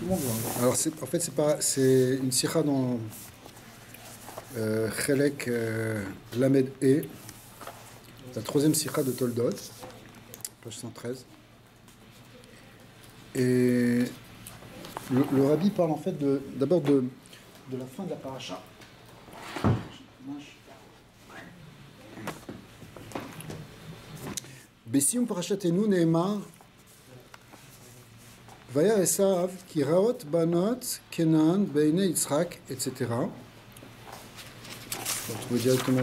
tout le monde voit. Alors, en fait, c'est une sikha dans Chelek Lamed E, la troisième sikha de Toldot, page 113. Et le rabbi parle en fait d'abord de la fin de la paracha. Besium parashatenu ne'emar Vaya Esav kiraot banot Kenan beine Yitzhak, etc. On va trouver directement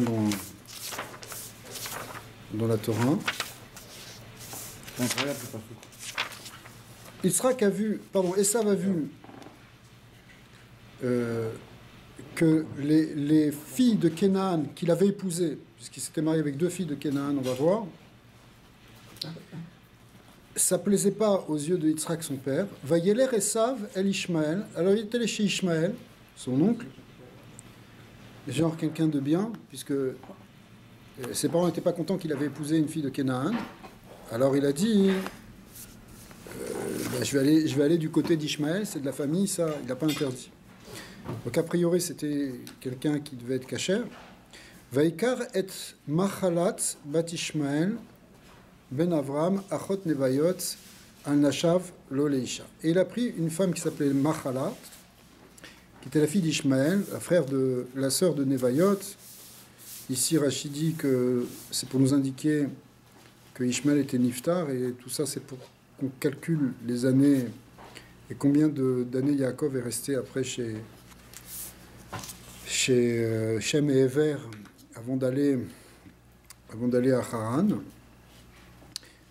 dans la Torah. Yitzhak a vu, pardon, Esav a vu que les filles de Kenan qu'il avait épousées, puisqu'il s'était marié avec deux filles de Kenan, on va voir, ça ne plaisait pas aux yeux de Yitzhak, son père. Vayeler Esav el Ishmael. Alors il est allé chez Ishmael, son oncle, genre quelqu'un de bien, puisque ses parents n'étaient pas contents qu'il avait épousé une fille de Canaan. Alors il a dit je vais aller du côté d'Ishmael, c'est de la famille, ça, il n'a pas interdit. Donc a priori c'était quelqu'un qui devait être cachère. Vaikar et Machalat bat Ishmael Ben Avram, Achot Nevayot, Al-Nashav, Lo-Leisha. Et il a pris une femme qui s'appelait Machalat, qui était la fille d'Ishmaël, la sœur de Nevayot. Ici, Rachid dit que c'est pour nous indiquer que Ishmaël était Niftar, et tout ça, c'est pour qu'on calcule les années et combien d'années Yaakov est resté après chez Shem et Ever avant d'aller à Haran.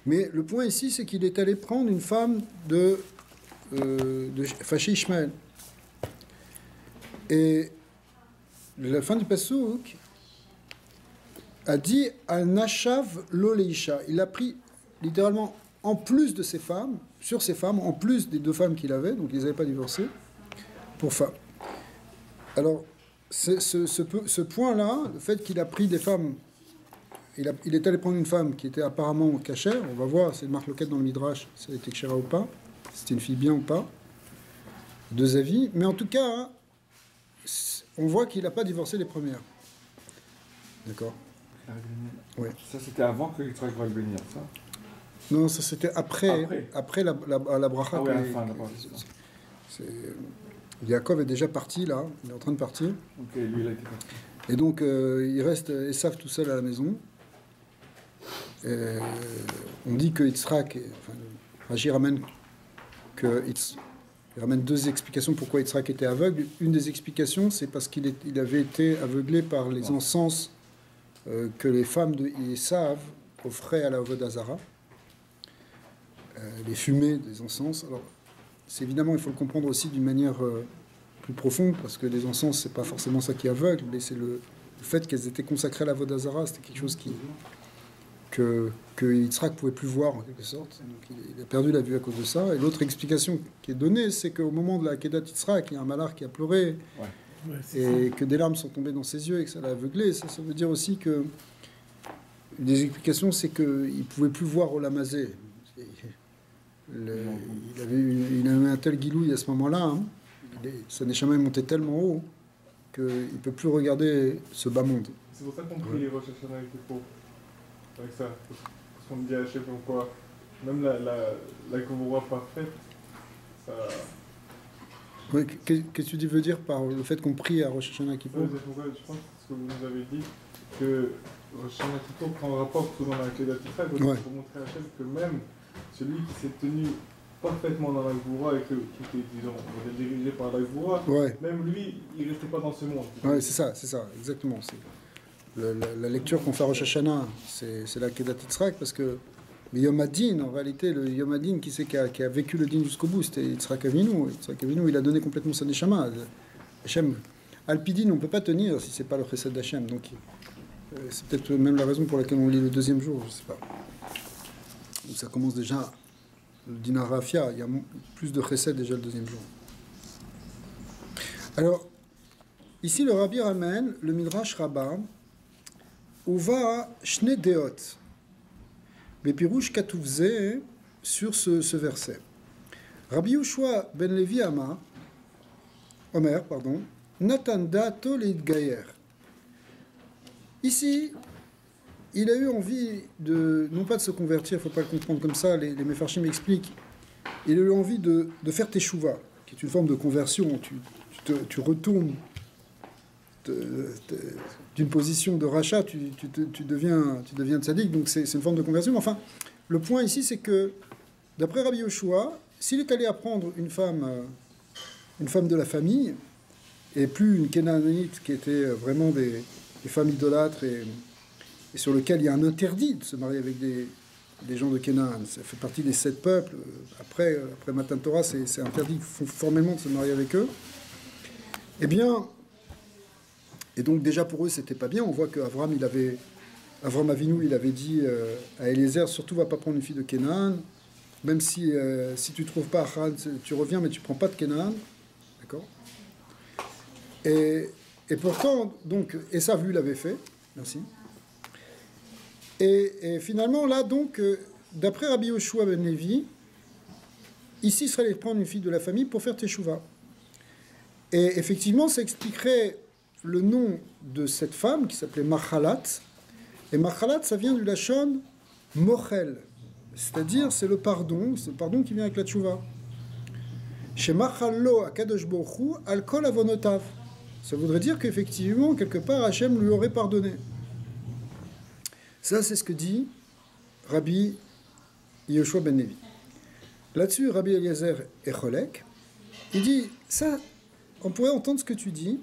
Mais le point ici, c'est qu'il est allé prendre une femme chez Ishmaël. Et la fin du Passouk a dit Al-Nashav Lo-Leisha. Il a pris littéralement en plus de ses femmes, sur ses femmes, en plus des deux femmes qu'il avait, donc ils n'avaient pas divorcé, pour femme. Alors, ce point-là, le fait qu'il a pris des femmes. Il est allé prendre une femme qui était apparemment cachère. On va voir, c'est une marque loquette dans le Midrash, si elle était kshera ou pas, si c'était une fille bien ou pas. Deux avis. Mais en tout cas, hein, on voit qu'il n'a pas divorcé les premières. D'accord. Oui. Ça, c'était avant que Yitzhak va le bénir, ça? Non, ça c'était après la bracha. Ah oui, à la fin, d'abord. Yaakov est déjà parti, là. Il est en train de partir. Ok, lui, il a été parti. Et donc, il reste Esav tout seul à la maison. On dit que Yitzhak, Rashi ramène il ramène deux explications pourquoi Yitzhak était aveugle. Une des explications, c'est parce qu'il avait été aveuglé par les encens que les femmes de Esav offraient à la Avodah Zara, les fumées des encens. Alors, c'est évidemment, il faut le comprendre aussi d'une manière plus profonde, parce que les encens, c'est pas forcément ça qui aveugle, mais c'est le fait qu'elles étaient consacrées à la Avodah Zara, c'était quelque chose que Yitzhak ne pouvait plus voir en quelque sorte. Donc il a perdu la vue à cause de ça. Et l'autre explication qui est donnée, c'est qu'au moment de la Kedat Yitzhak, il y a un malach qui a pleuré, et que des larmes sont tombées dans ses yeux et que ça l'a aveuglé. Ça veut dire aussi que une des explications, c'est qu'il ne pouvait plus voir Olam Hazé. Il avait un tel guilouille à ce moment-là, hein. Sa neshama est montée tellement haut qu'il ne peut plus regarder ce bas monde. C'est pour ça qu'on prie les Rosh Hashanah avec les pauvres. Avec ça. Parce qu'on dit à Hachem comme quoi, même la Gomorrah parfaite, ça... Ouais, qu'est-ce que tu veux dire par le fait qu'on prie à Rosh Hashanah Kippour? Je pense que ce que vous nous avez dit, que Rosh Hashanah Kippour prend rapport tout dans la Kedat Yitzhak, pour montrer à Hachem que même celui qui s'est tenu parfaitement dans la Gvoura et qui était, disons, dirigé par la Gvoura, même lui, il ne restait pas dans ce monde. Oui, c'est ça, exactement. La lecture qu'on fait à Rosh Hashanah, c'est la Kedat Yitzhak, parce que le Yom HaDin, en réalité, le Yom HaDin, qui a vécu le din jusqu'au bout, c'était Yitzhak Avinu. Yitzhak Avinu, il a donné complètement sa neshama. Hachem, Alpidin, on ne peut pas tenir si ce n'est pas le chesed d'Hachem. Donc, c'est peut-être même la raison pour laquelle on lit le deuxième jour, je ne sais pas. Donc, ça commence déjà, le din Arafia, il y a plus de chesed déjà le deuxième jour. Alors, ici, le Rabbi ramène le Midrash Rabbah, Uva Shne Deot. Bepirouche Katouvze sur ce verset. Rabbi Yoshua ben Levi Omer, Natan dato leitgayer. Ici, il a eu envie non pas de se convertir, il ne faut pas le comprendre comme ça, les Mefarshim expliquent, il a eu envie de faire teshuva, qui est une forme de conversion, tu retournes d'une position de rachat, tu deviens tzaddik, donc c'est une forme de conversion. Mais enfin, le point ici, c'est que, d'après Rabbi Yoshua, s'il est allé apprendre une femme de la famille, et plus une Kénaanite qui était vraiment des femmes idolâtres et sur lequel il y a un interdit de se marier avec des gens de Kénaan. Ça fait partie des 7 peuples. Après Matan Torah, c'est interdit formellement de se marier avec eux. Eh bien, et donc déjà pour eux, c'était pas bien. On voit qu'Avram Avinu, il avait dit à Eliezer, surtout va pas prendre une fille de Kénaan, même si tu trouves pas Haran, tu reviens, mais tu prends pas de Kénaan. D'accord ? Et pourtant, donc, Esav, lui, l'avait fait. Merci. Et finalement, là, donc, d'après Rabbi Yoshua ben Levi, ici, il serait allé prendre une fille de la famille pour faire Teshuvah. Et effectivement, ça expliquerait le nom de cette femme qui s'appelait Machalat. Et Machalat, ça vient du Lachon Mochel. C'est-à-dire, c'est le pardon qui vient avec la Teshuvah. Chez Machallo Akadosh Baruch Hu, Alkol Avonotav. Ça voudrait dire qu'effectivement, quelque part, Hachem lui aurait pardonné. Ça, c'est ce que dit Rabbi Yoshua ben Levi. Là-dessus, Rabbi Eliezer Echolek, il dit, ça, on pourrait entendre ce que tu dis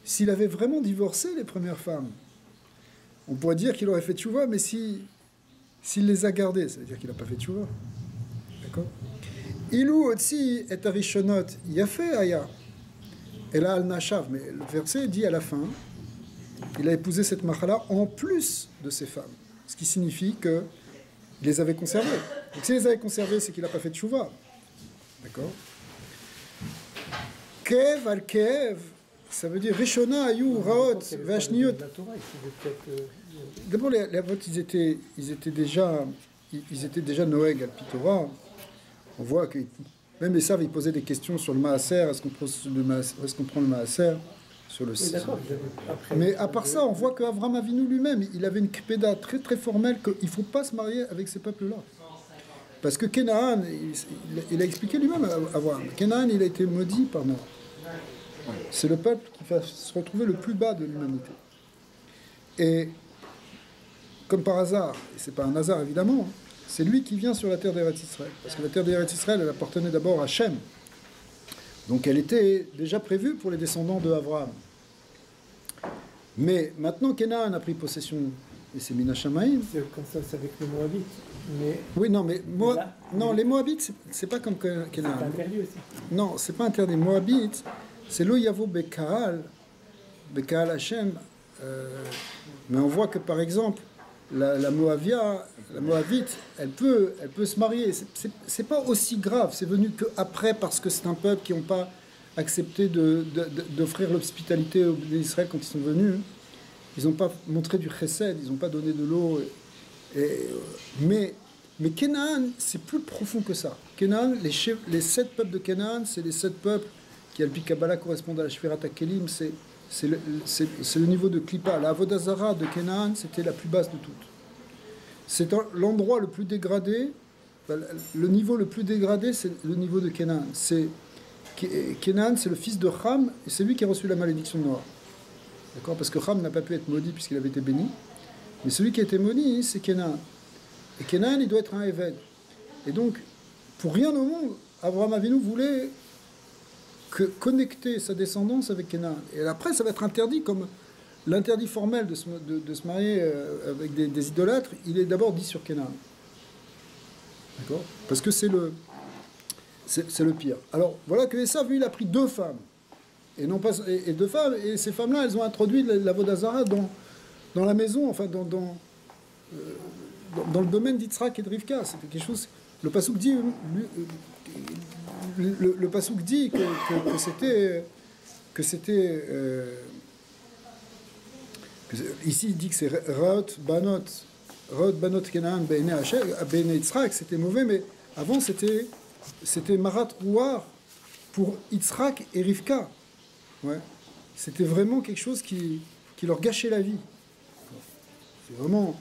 s'il avait vraiment divorcé les premières femmes. On pourrait dire qu'il aurait fait tchouva, mais s'il les a gardées, ça veut dire qu'il n'a pas fait tchouva. D'accord ? Ilou otsi et arishonot yafé aya. Et là, al-Nashav, mais le verset dit à la fin, il a épousé cette machala en plus de ses femmes. Ce qui signifie qu'il les avait conservées. Donc s'il les avait conservées, c'est qu'il n'a pas fait de tchouva. D'accord ? Kev al-Kev, ça veut dire Rishona, Ayou, Raot, Vashniot. D'abord, les Avot, ils étaient déjà Noeg al-Pitora. On voit que même les Sav, ils posaient des questions sur le Maaser. Est-ce qu'on prend le Maaser sur le site. Mais à part ça, on voit qu'Avram Avinu lui-même, il avait une kpéda très très formelle qu'il ne faut pas se marier avec ces peuples-là. Parce que Kénaan, il a expliqué lui-même à Avram, Kénaan, il a été maudit par moi. C'est le peuple qui va se retrouver le plus bas de l'humanité. Et comme par hasard, et c'est pas un hasard évidemment, c'est lui qui vient sur la terre d'Eretz Israël. Parce que la terre d'Eretz Israël, elle appartenait d'abord à Shem. Donc elle était déjà prévue pour les descendants de Abraham. Mais maintenant Kénaan a pris possession, et c'est Mina Shamaïm. C'est comme ça, c'est avec les Moabites. Mais oui, non, mais les Moabites, c'est pas comme Kénaan. C'est interdit aussi. Non, c'est pas interdit. Moabites, c'est Lo Yavo Bekaal Hashem. Mais on voit que par exemple, la Moabite, elle peut se marier. C'est pas aussi grave. C'est venu qu'après, parce que c'est un peuple qui n'ont pas accepté d'offrir l'hospitalité aux Israël quand ils sont venus. Ils n'ont pas montré du chesed, ils n'ont pas donné de l'eau. Mais Kénaan, c'est plus profond que ça. Kénaan, les 7 peuples de Kénaan, c'est les 7 peuples qui, Alpi Kabbalah, correspondent à la Shvirat HaKelim. C'est le niveau de Klippa. La Avodah Zara de Kénaan, c'était la plus basse de toutes. C'est l'endroit le plus dégradé. Le niveau le plus dégradé, c'est le niveau de Kénaan. Kénaan, c'est le fils de Ham, et c'est lui qui a reçu la malédiction de Noah. D'accord ? Parce que Ham n'a pas pu être maudit puisqu'il avait été béni. Mais celui qui a été maudit, c'est Kénaan. Et Kénaan, il doit être un Éved. Et donc, pour rien au monde, Abraham Avinu voulait connecter sa descendance avec Kénaan. Et après, ça va être interdit, comme l'interdit formel de se marier avec des idolâtres, il est d'abord dit sur Kénaan. D'accord ? Parce que c'est le pire. Alors, voilà que Esav, lui, il a pris 2 femmes. Et non pas, et 2 femmes, et ces femmes-là, elles ont introduit l'Avodah Zara dans la maison, enfin, dans le domaine d'Yitzhak et de Rivka. C'était quelque chose. Le Passouk dit, le Passouk dit que c'était. Ici, il dit que c'est Raot Banot Kenaan Beine Yitzhak, c'était mauvais, mais avant c'était c'était Marat Rouar pour Yitzhak et Rivka. Ouais. C'était vraiment quelque chose qui leur gâchait la vie. C'est vraiment...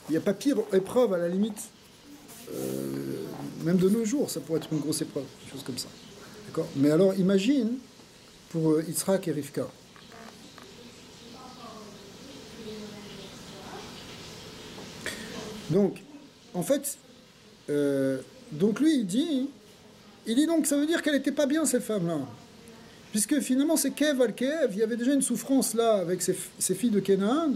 Il n'y a pas pire épreuve, à la limite, même de nos jours, ça pourrait être une grosse épreuve, quelque chose comme ça. D'accord ? Mais alors, imagine pour Yitzhak et Rivka. Donc, en fait, donc lui, il dit donc, ça veut dire qu'elle n'était pas bien, cette femme-là. Puisque finalement, c'est Kev al-Kev, il y avait déjà une souffrance là avec ses filles de Canaan,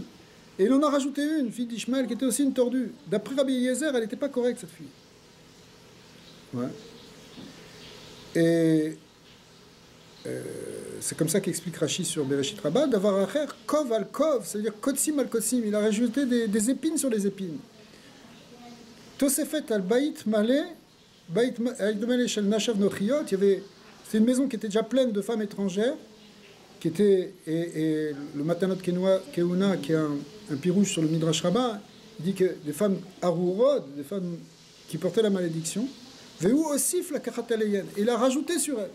et il en a rajouté une fille d'Ishmaël qui était aussi une tordue. D'après Rabbi Eliezer, elle n'était pas correcte, cette fille. Ouais. Et c'est comme ça qu'explique Rashi sur Bereshit Rabbah, d'avoir à faire Kov al-Kov, c'est-à-dire Kotsim al-Kotsim, il a rajouté des épines sur les épines. Tosefet al-Baït Malé, Baït Malé shel Nashav Nochiot, c'est une maison qui était déjà pleine de femmes étrangères, qui était, et le Matanot Keuna, qui est un pirouge sur le Midrash Rabbah, il dit que des femmes arourod, des femmes qui portaient la malédiction, Veu osif la kachataleyen, et il a rajouté sur elle.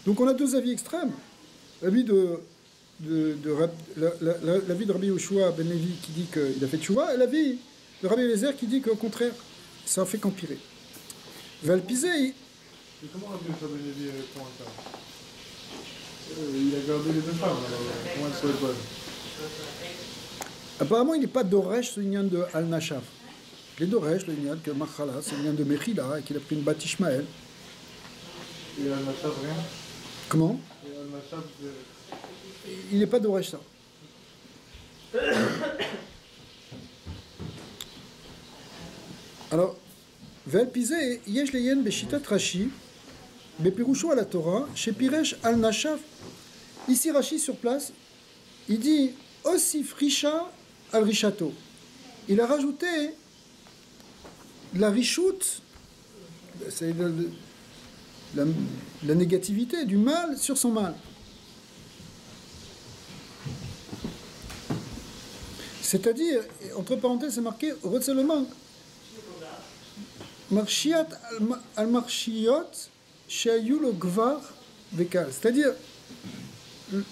Donc on a deux avis extrêmes. L'avis de Rabbi Yoshua ben Levi qui dit qu'il a fait tchouva, et l'avis de Rabbi Eliezer qui dit qu'au contraire, ça a fait qu'empirer. Valpisé, Et comment Rabbi Yoshua ben Levi répond à ça? Il a gardé les deux femmes, alors comment elles sont bonnes? Apparemment, il n'est pas d'Oresh sur l'ignan de Al-Nashav. Il est d'Oresh, le l'ignan que Machala, c'est l'ignan de Mechila, et qu'il a pris une Bat Ishmael. Et Al-Nashav, rien? Comment? Et Al-Nashav, Il n'est pas d'Oresh, ça. Alors, Velpizé, Yesh Leyen Beshitat Rashi, Bepirusho à la Torah, chez Piresh Al-Nashav. Ici, Rashi, sur place, il dit aussi Frisha Al-Rishato. Il a rajouté la richoute, c'est la négativité du mal sur son mal. C'est-à-dire, entre parenthèses, c'est marqué Rotzelement, Marshiat al-Marshiot Shayulo Gvar Vekal. C'est-à-dire,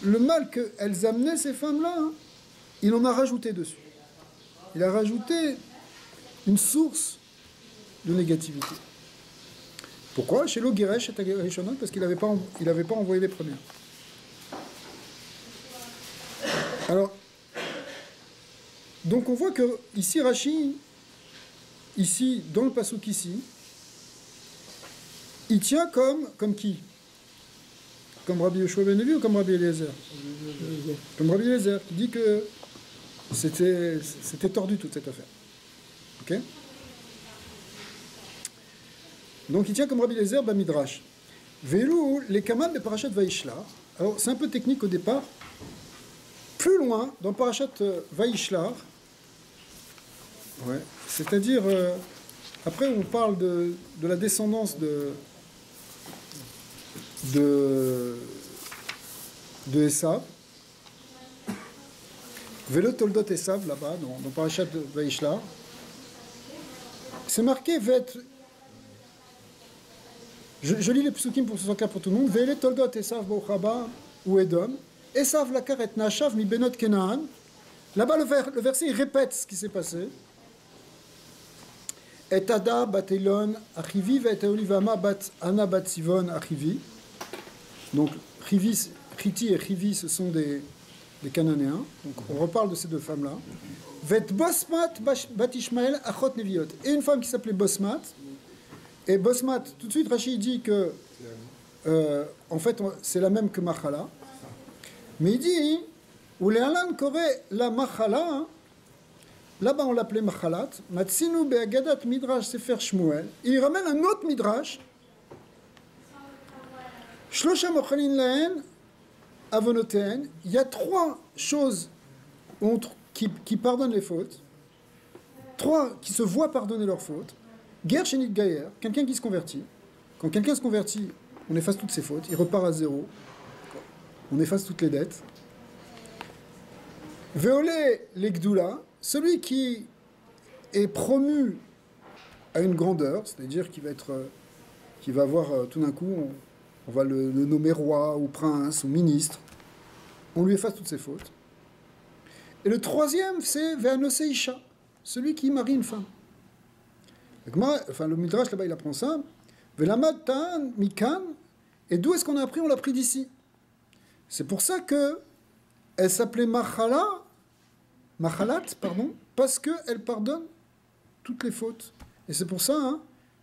le mal qu'elles amenaient, ces femmes-là, hein, il en a rajouté dessus. Il a rajouté une source de négativité. Pourquoi? Chez l'Ogiresh et Tagerishonot, parce qu'il n'avait pas envoyé les premières. Alors, donc on voit que ici, Rashi, ici, dans le passouk ici, il tient comme qui? Comme Rabbi Yoshua ben Levi ou comme Rabbi Eliezer? Comme Rabbi Eliezer, qui dit que c'était tordu toute cette affaire. Ok? Donc il tient comme Rabbi Eliezer, Midrash. Velu, les Kaman de Parashat Vaishla. Alors c'est un peu technique au départ. Plus loin, dans Parashat Vaishla, ouais, c'est-à-dire, après on parle de la descendance de Esav. Velo Toldot Esav, là-bas, dans Parashat Vaishla. C'est marqué, je lis les psukim pour que ce soit clair pour tout le monde. Vele Toldot Esav Bouchaba ou Edom. Esav lakar et Nashav mi benot Kenaan. Là-bas, le verset, il répète ce qui s'est passé. Et Ada bat Elon achivi et Olivama bat Anna bat Sivon achivi. Donc, Chiti et Chivi, ce sont des Cananéens. Donc, on reparle de ces deux femmes-là. Vet Bosmat bat Ishmael achot neviot. Et une femme qui s'appelait Bosmat. Et Bosmat, tout de suite, Rashi dit que, en fait, c'est la même que Machala. Mais il dit, ou les Alan Koré la Machala, hein, là-bas on l'appelait Machalat, Matsinu be'agadat Midrash Sefer Shmuel. Il ramène un autre Midrash. Shlosha mochalin lahen avonoten. Il y a trois choses qui pardonnent les fautes. Trois qui se voient pardonner leurs fautes. Ger Shenit Gayer, quelqu'un qui se convertit. Quand quelqu'un se convertit, on efface toutes ses fautes, il repart à zéro. On efface toutes les dettes. Veolé l'Egdoula, celui qui est promu a une grandeur, c'est-à-dire qu'il va avoir tout d'un coup, on va le nommer roi ou prince ou ministre. On lui efface toutes ses fautes. Et le troisième, c'est Ve'anose Isha, celui qui marie une femme. Le Midrash là-bas, il apprend ça. Ve'lamad ta'an mikan. Et d'où est-ce qu'on a appris? On l'a pris d'ici. C'est pour ça que elle s'appelait Machalat, parce qu'elle pardonne toutes les fautes. Et c'est pour ça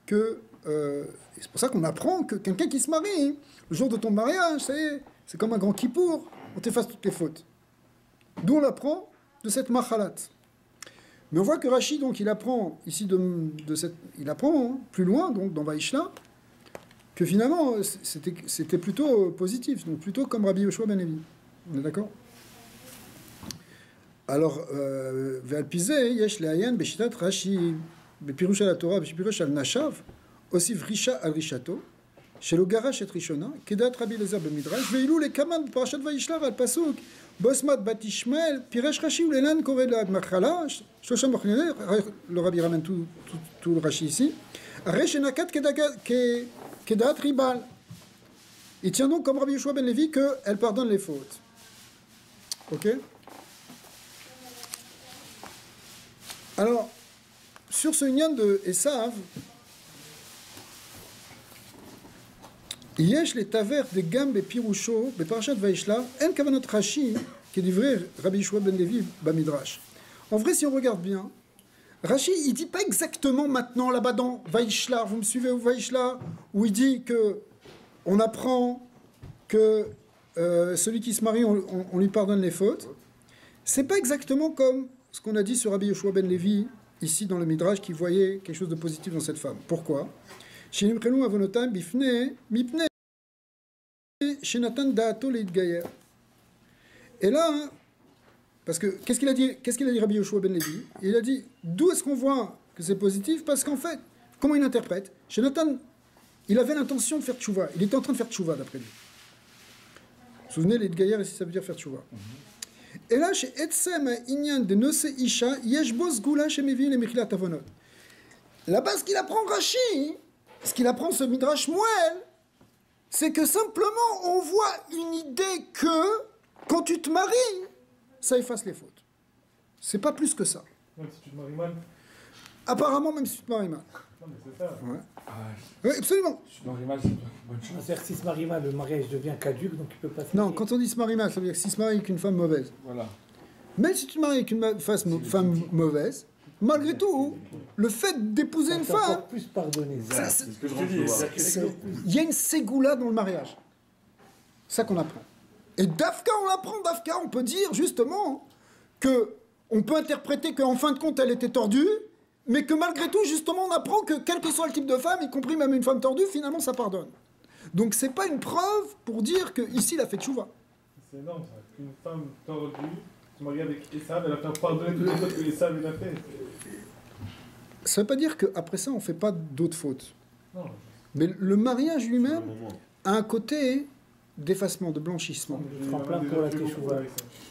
c'est pour ça qu'on apprend que quelqu'un qui se marie, le jour de ton mariage, c'est comme un grand kippour, on t'efface toutes les fautes. D'où on l'apprend de cette Machalat. Mais on voit que Rashi, donc, il apprend ici il apprend plus loin, donc dans Vaishla, que finalement c'était plutôt positif, donc plutôt comme Rabbi Yoshua ben Levi. On est d'accord? Alors, Ve'alpizé, yesh le'ayan beshitat Rashi, bepirush al Torah, bepirush al Nashav, aussi Risha al Rishato, shelo garash et Rishona, kedat Rabbi Lezer ben Midrash, ve'ilou le kaman parashat Vayishla al pasuk, bosmat bat Ishmael, piresh Rashi ou lelan koré la Machala, Shlosham Bachnele, le Rabbi ramène tout le Rashi ici, Areshenakat kedat Ribal. Il tient donc comme Rabbi Yoshua ben Levi qu'elle pardonne les fautes. Ok? Alors, sur ce Inyan de Esav, Yesh les taver de Gam be Pirusho, be Parashat Vaishla, en kavanot Rashi, qui est livré Rabbi Yoshua ben Levi Bamidrash. En vrai, si on regarde bien, Rashi, il dit pas exactement maintenant là-bas dans Vaishla, vous me suivez au Vaishla, où il dit que on apprend que celui qui se marie, on lui pardonne les fautes. C'est pas exactement comme ce qu'on a dit sur Rabbi Yoshua ben Levi, ici dans le Midrash, qui voyait quelque chose de positif dans cette femme. Pourquoi? Et là, parce que qu'est-ce qu'il a dit Rabbi Yoshua ben Levi? Il a dit, d'où est-ce qu'on voit que c'est positif? Parce qu'en fait, comment il interprète? Chez Nathan, il avait l'intention de faire tchouva. Il était en train de faire tchouva, d'après lui. Vous vous souvenez, les Gaïa, ici, ça veut dire faire tchouva. Et là, chez Etsem Inyan de Nose Isha, Yeshbos Gula chez Mevi les Mechilat Avonot. Là-bas, ce qu'il apprend Rashi, ce qu'il apprend ce Midrash Moël, c'est que simplement, on voit une idée que, quand tu te maries, ça efface les fautes. C'est pas plus que ça. Même si tu te maries mal. Apparemment, même si tu te maries mal. Non, mais c'est ça. Ouais. Oui, absolument. Si tu te maries mal, c'est une bonne chose. C'est-à-dire que s'il se marie mal, le mariage devient caduque, donc il peut pas se Non, marier. quand on dit se marie mal, ça veut dire que s'il se marie avec une femme mauvaise. Voilà. Même si tu te maries avec une femme mauvaise, malgré tout, le fait d'épouser une C'est femme, encore plus pardonné. ça, C'est ce que je te dis. il y a une ségoula dans le mariage. C'est ça qu'on apprend. Et Dafka, on l'apprend, Dafka, on peut dire justement que on peut interpréter qu'en fin de compte, elle était tordue, mais que malgré tout, justement, on apprend que quel que soit le type de femme, y compris même une femme tordue, finalement, ça pardonne. Donc c'est pas une preuve pour dire que ici il a fait tchouva. C'est énorme ça. Qu'une femme tordue, se marie avec Esav, elle a fait pardonner toutes les fautes que Esav il a fait. Ça veut pas dire qu'après ça, on fait pas d'autres fautes. Non. Mais le mariage lui-même a un côté d'effacement, de blanchissement. Le tremplin pour la teshuva.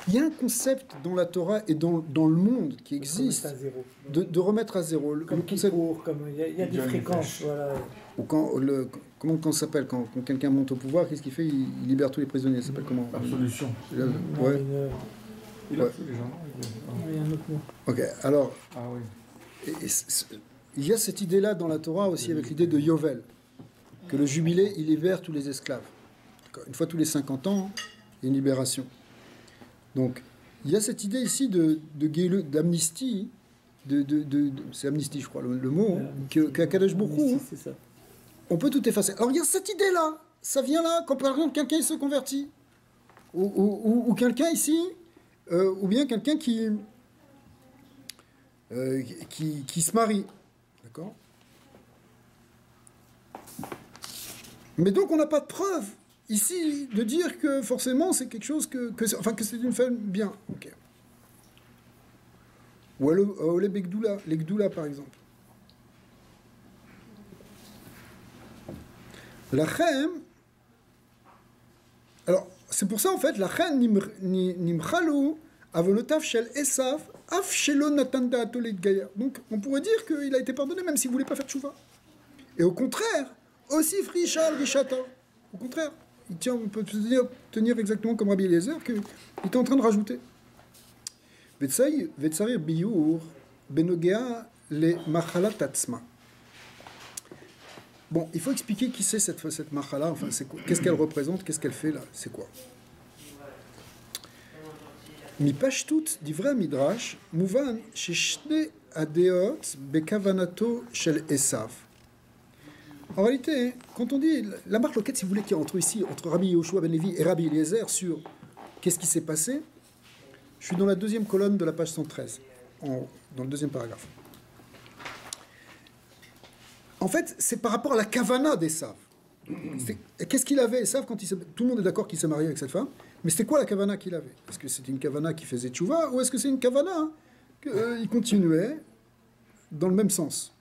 Il y a un concept dans la Torah et dans le monde qui existe À zéro. de remettre à zéro. Le Comme concept, Kippour, comme il y a des fréquences. Voilà. ou comment ça s'appelle quand quelqu'un monte au pouvoir, qu'est-ce qu'il fait? Il libère tous les prisonniers. Ça s'appelle comment? Absolution. Ouais. Il a Ouais. tué les gens, non Il y a un autre mot. Ok. Alors, Ah oui. il y a cette idée-là dans la Torah aussi avec l'idée de Yovel, que le jubilé, il libère tous les esclaves. D'accord. Une fois tous les 50 ans, il y a une libération. Donc, il y a cette idée ici d'amnistie, c'est amnistie, je crois, le mot, qu'à Kadosh Baruch Hu, C'est ça. on peut tout effacer. Alors, il y a cette idée-là, ça vient là, quand par exemple quelqu'un il se convertit, ou quelqu'un ici, ou bien quelqu'un qui se marie. D'accord? Mais donc, on n'a pas de preuve ici de dire que forcément c'est quelque chose que c'est une femme bien. Ok. Ou les Gdoula, par exemple. La Chem. Alors, c'est pour ça en fait, la Chem nimchalu Avonotav shel Esav, af shelo natan da'ato leitgayer. Donc, on pourrait dire qu'il a été pardonné même s'il ne voulait pas faire tchouva. Et au contraire, aussi frichal richata. Au contraire, on peut tenir exactement comme Rabbi Eliezer qu'il était en train de rajouter. Vetsarir biyur benogea le machalat atzma. Bon, il faut expliquer qui c'est cette machala, enfin, qu'est-ce qu'elle représente, qu'est-ce qu'elle fait là, c'est quoi. Mi pashtut divrei midrash muvan sheshne adeot bekavanato shel Esav. En réalité, quand on dit la marque loquette, si vous voulez, qu'il y a entre Rabbi Yoshua ben Levi et Rabbi Eliezer sur qu'est-ce qui s'est passé, je suis dans la deuxième colonne de la page 113, dans le deuxième paragraphe. En fait, c'est par rapport à la kavana d'Esav. Qu'est-ce qu'il avait, Esav, quand tout le monde est d'accord qu'il s'est marié avec cette femme, mais c'était quoi la kavana qu'il avait? Est-ce que c'était une kavana qui faisait tchouva, ou est-ce que c'est une kavana qu'il continuait dans le même sens?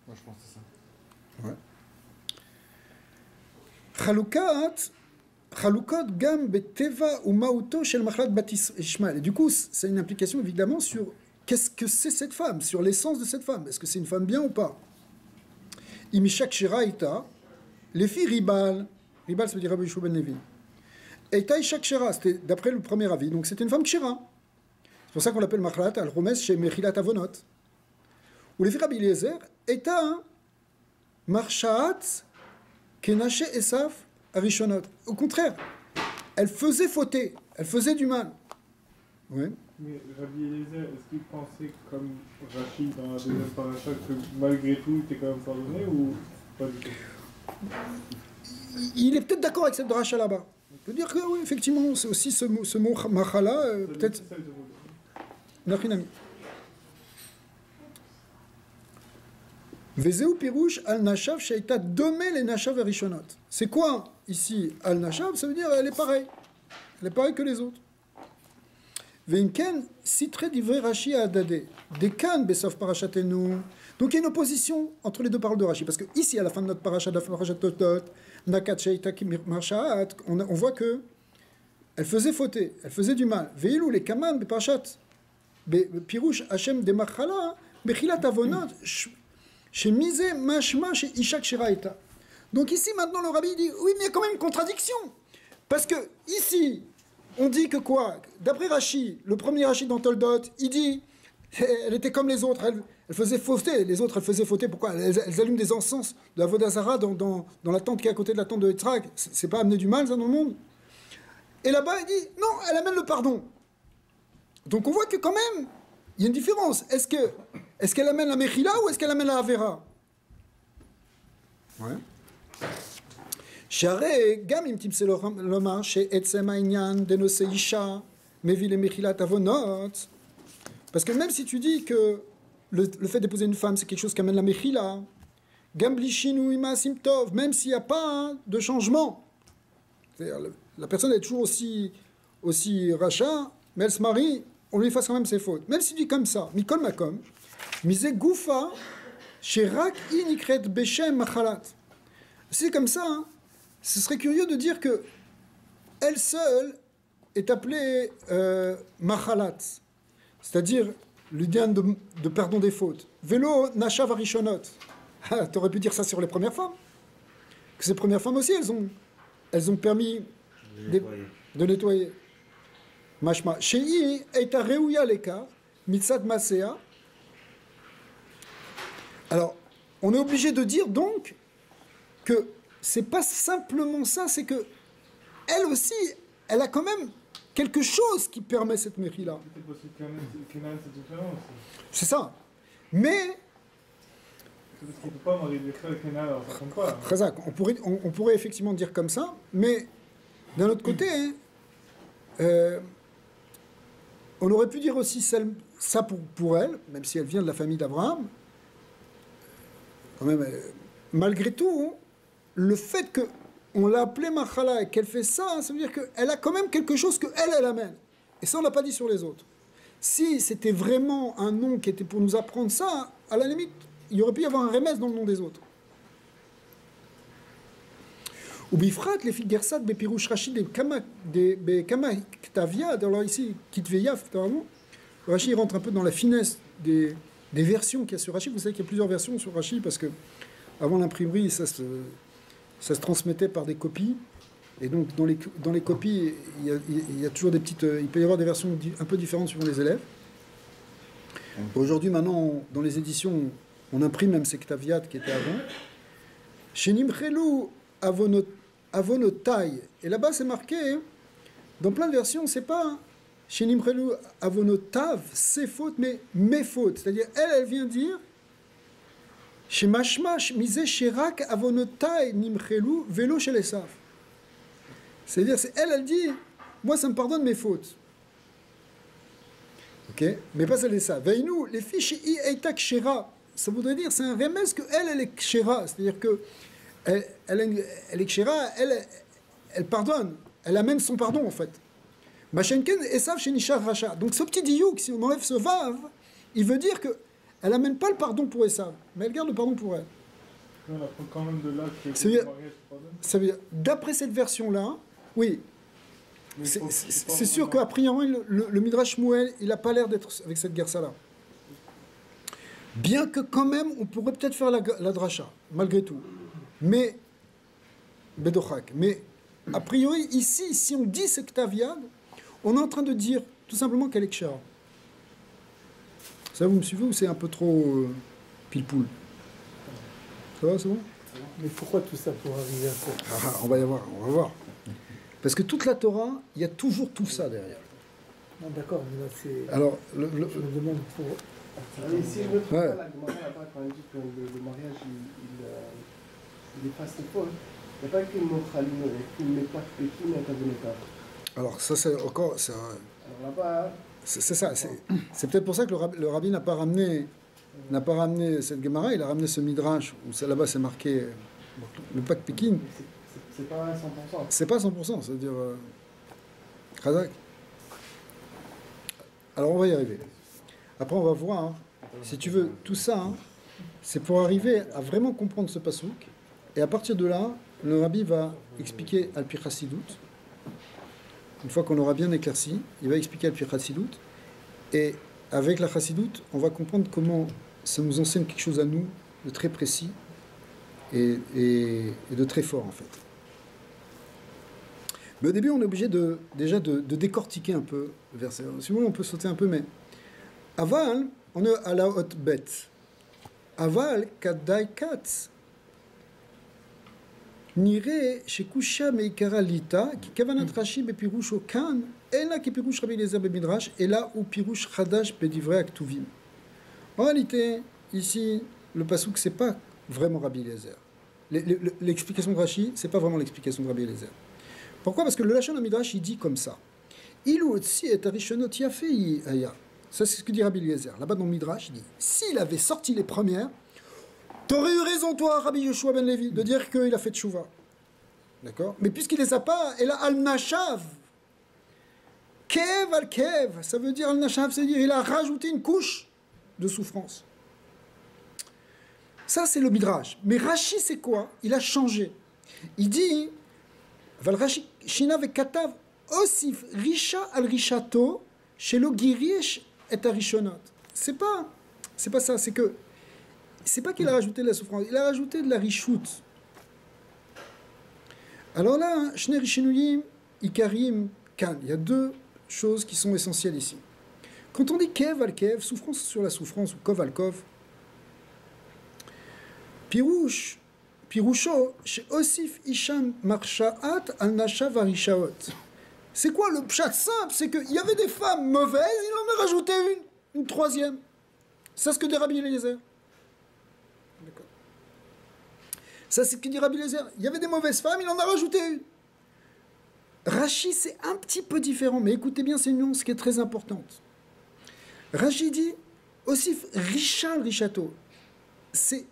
Moi, je pense que c'est ça. Ouais. Chalukot gam beteva ou mauto shel machlat bat Ishmael. Et du coup, c'est une implication évidemment sur qu'est-ce que c'est cette femme, sur l'essence de cette femme. Est-ce que c'est une femme bien ou pas? Imishak shiraita, les filles ribal. Ribal, ça veut dire Rabbi Yoshua ben Levi. Eita ishak shira, c'était d'après le premier avis. Donc c'était une femme kshira. C'est pour ça qu'on l'appelle machlat al-romes chez mechilat avonot. Ou les filles Rabbi Eliezer, Eita marchaat kenaché Esav arishonot. Au contraire, elle faisait fauter, elle faisait du mal. Ouais. Mais Rabbi Eliezer, est-ce qu'il pensait comme Rachid dans la deuxième paracha que malgré tout, il était quand même pardonné ou pas du tout? Il est peut-être d'accord avec cette dracha là-bas. On peut dire que oui, effectivement, c'est aussi ce mot machala, peut-être. Nachinami. Vezeu pirouche al nashav sheita domé les nashav arishonot. C'est quoi ici al nashav? Ça veut dire elle est pareille. Elle est pareille que les autres. Veimken sitre divrei Rashi à Adadé. Dekan besof parachatenu. Donc il y a une opposition entre les deux paroles de Rashi. Parce que ici, à la fin de notre parachat, Totot, Nakat sheita marchaat, on voit que elle faisait fauter, elle faisait du mal. Veilou les kaman beparachat pirouche Hashem de machala bechilat avonot. Chez Misé, Mashma, chez Ishak Shiraïta. Donc ici, maintenant, le rabbi dit, oui, mais il y a quand même une contradiction. Parce que ici, on dit que quoi? D'après Rashi, le premier Rashi dans Toldot, il dit, elle était comme les autres, elle faisait fauter. Les autres, elle faisait fauter. Pourquoi? Elles allument des encens de la Vodazara dans la tente qui est à côté de la tente de Yitzhak. C'est pas amener du mal, ça, dans le monde. Et là-bas, il dit, non, elle amène le pardon. Donc on voit que quand même, il y a une différence. Est-ce qu'elle amène la Mechila ou est-ce qu'elle amène la Avera? Ouais. Share gam im timse lomar chez etzem ha'inyan denose isha mevi le Mechilat avonot. Parce que même si tu dis que le fait d'épouser une femme c'est quelque chose qui amène la Mechila, gam blishinu ima simtov, même s'il n'y a pas de changement, c'est-à-dire la personne est toujours aussi rachat, mais elle se marie, on lui efface quand même ses fautes. Même si tu dis comme ça, mikol makom. Misé goufa, sherak inikret beshem machalat. C'est comme ça, hein. Ce serait curieux de dire que elle seule est appelée machalat, c'est-à-dire l'idée de pardon des fautes. Vélo nashav arishonot. T'aurais pu dire ça sur les premières femmes. Que ces premières femmes aussi, elles ont permis de nettoyer. Mashma. Shei eta reuya leka mitzad masea. Alors, on est obligé de dire donc que c'est pas simplement ça, c'est que elle aussi, elle a quand même quelque chose qui permet cette mairie-là. C'est ça. Mais parce qu'il ne peut pas marier des frères Kenan, alors ça compte pas. Khazak, on pourrait effectivement dire comme ça, mais d'un autre côté, on aurait pu dire aussi ça pour elle, même si elle vient de la famille d'Abraham. Quand même, malgré tout, le fait qu'on l'a appelée Machala et qu'elle fait ça, ça veut dire qu'elle a quand même quelque chose qu'elle amène. Et ça, on ne l'a pas dit sur les autres. Si c'était vraiment un nom qui était pour nous apprendre ça, à la limite, il y aurait pu y avoir un remède dans le nom des autres. Ou bifrat, les filles gersat, bepirouche Rashi, des kama ktaviad, alors ici, kitveyav, normalement. Rashi rentre un peu dans la finesse des versions qu'il y a sur Rashi. Vous savez qu'il y a plusieurs versions sur Rashi parce que avant l'imprimerie, ça se transmettait par des copies. Et donc, dans les copies, il y a toujours des petites... il peut y avoir des versions un peu différentes suivant les élèves. Aujourd'hui, maintenant, dans les éditions, on imprime même ces Ktaviat qui étaient avant. Chez Nimchelou Avonotai. Et là-bas, c'est marqué, dans plein de versions, c'est pas chez Nimchelou Avonotav, ses fautes, mais mes fautes. C'est-à-dire, elle vient dire chez Mashmash, Misé Shirak Avonotai Nimchelou, Vélo chez les Saf. C'est-à-dire, elle dit, moi, ça me pardonne mes fautes. Ok, mais pas celle de ça. Veinu, les filles chez Eitak Kshera, ça voudrait dire, c'est un remez que elle est Kshera, c'est-à-dire que elle est Kshera, elle pardonne, elle amène son pardon en fait. Machenken Esav chez Nishar Racha. Donc ce petit diouk, si on enlève ce vav, il veut dire que elle amène pas le pardon pour Esav, mais elle garde le pardon pour elle. On apprend quand même de là que ça veut dire, d'après cette version-là, oui. C'est sûr qu'a priori, le Midrash Shmuel, il n'a pas l'air d'être avec cette guerre-là. Bien que quand même, on pourrait peut-être faire la dracha, malgré tout. Mais, Bedochak. Mais, a priori, ici, si on dit c'est Ktaviad, on est en train de dire tout simplement qu'elle est Kshara. Ça, vous me suivez ou c'est un peu trop pile-poule? Ça va, c'est bon? Mais pourquoi tout ça pour arriver à ça? On va y voir, on va voir. Parce que toute la Torah, il y a toujours tout ça derrière. Non, d'accord, mais là c'est... Alors, je me demande pour... Allez, si je me trompe pas, la Gemara là-bas, quand elle dit que le mariage, il efface les fautes, il n'y a pas qu'une mochaline, il y a qu'une méthode pékin et une méthode. Alors, ça, c'est encore... Alors là-bas... C'est ça, c'est peut-être pour ça que le rabbi n'a pas ramené cette Gemara, il a ramené ce Midrash, où là-bas c'est marqué le Pak Pékin. C'est pas 100%. C'est pas 100%, c'est-à-dire... Khazak. Alors on va y arriver. Après on va voir, hein, si tu veux, tout ça, hein, c'est pour arriver à vraiment comprendre ce pasouk. Et à partir de là, le rabbi va expliquer Al-Pi Chassidut. Une fois qu'on l'aura bien éclairci, il va expliquer Al-Pi Chassidut. Et avec la Chassidut, on va comprendre comment ça nous enseigne quelque chose à nous de très précis et de très fort en fait. Mais au début, on est obligé déjà de décortiquer un peu le verset. Si vous voulez, on peut sauter un peu, mais Aval, on est à la haute bête. Aval, kadai katz. Nire, shekusha meikara lita, ki kavanat rashi bepirush okan, ela ki pirush Rabbi Eliezer bemidrash, ela ou pirush chadash bedivrei aktuvim. En réalité, ici, le pasouk, c'est pas vraiment Rabbi Eliezer. L'explication de Rashi, c'est pas vraiment l'explication de Rabbi Eliezer. Pourquoi? Parce que le Lachon Midrash, il dit comme ça. Il aussi est arishonot yafei aya. Ça, c'est ce que dit Rabbi Eliezer. Là-bas dans le Midrash, il dit s'il avait sorti les premières, t'aurais eu raison, toi, Rabbi Yoshua ben Levi, de dire qu'il a fait tchouva. D'accord? Mais puisqu'il les a pas, et là, al-nashav. Kev al-kev. Ça veut dire al-nashav, c'est-à-dire il a rajouté une couche de souffrance. Ça, c'est le Midrash. Mais Rashi, c'est quoi? Il a changé. Il dit. Valrashi Shina vekatav osif risha al rishato shelo girish et arishonot. C'est pas ça, c'est pas qu'il a rajouté de la souffrance, il a rajouté de la rishout. Alors là, shne rishinuyim ikarim kan, il y a deux choses qui sont essentielles ici. Quand on dit kev al kev, souffrance sur la souffrance ou kov al kov, Pirusho, chez Osif Isham Marshaat al Nashav Arishaot. C'est quoi le pshat simple? C'est qu'il y avait des femmes mauvaises, il en a rajouté une troisième. C'est ce que dit Rabbi Eliezer. D'accord. Ça, c'est ce que dit Rabbi Eliezer. Il y avait des mauvaises femmes, il en a rajouté une. Rashi, c'est un petit peu différent, mais écoutez bien ces nuances qui est très importante. Rashi dit Osif Rishal Rishato. C'est.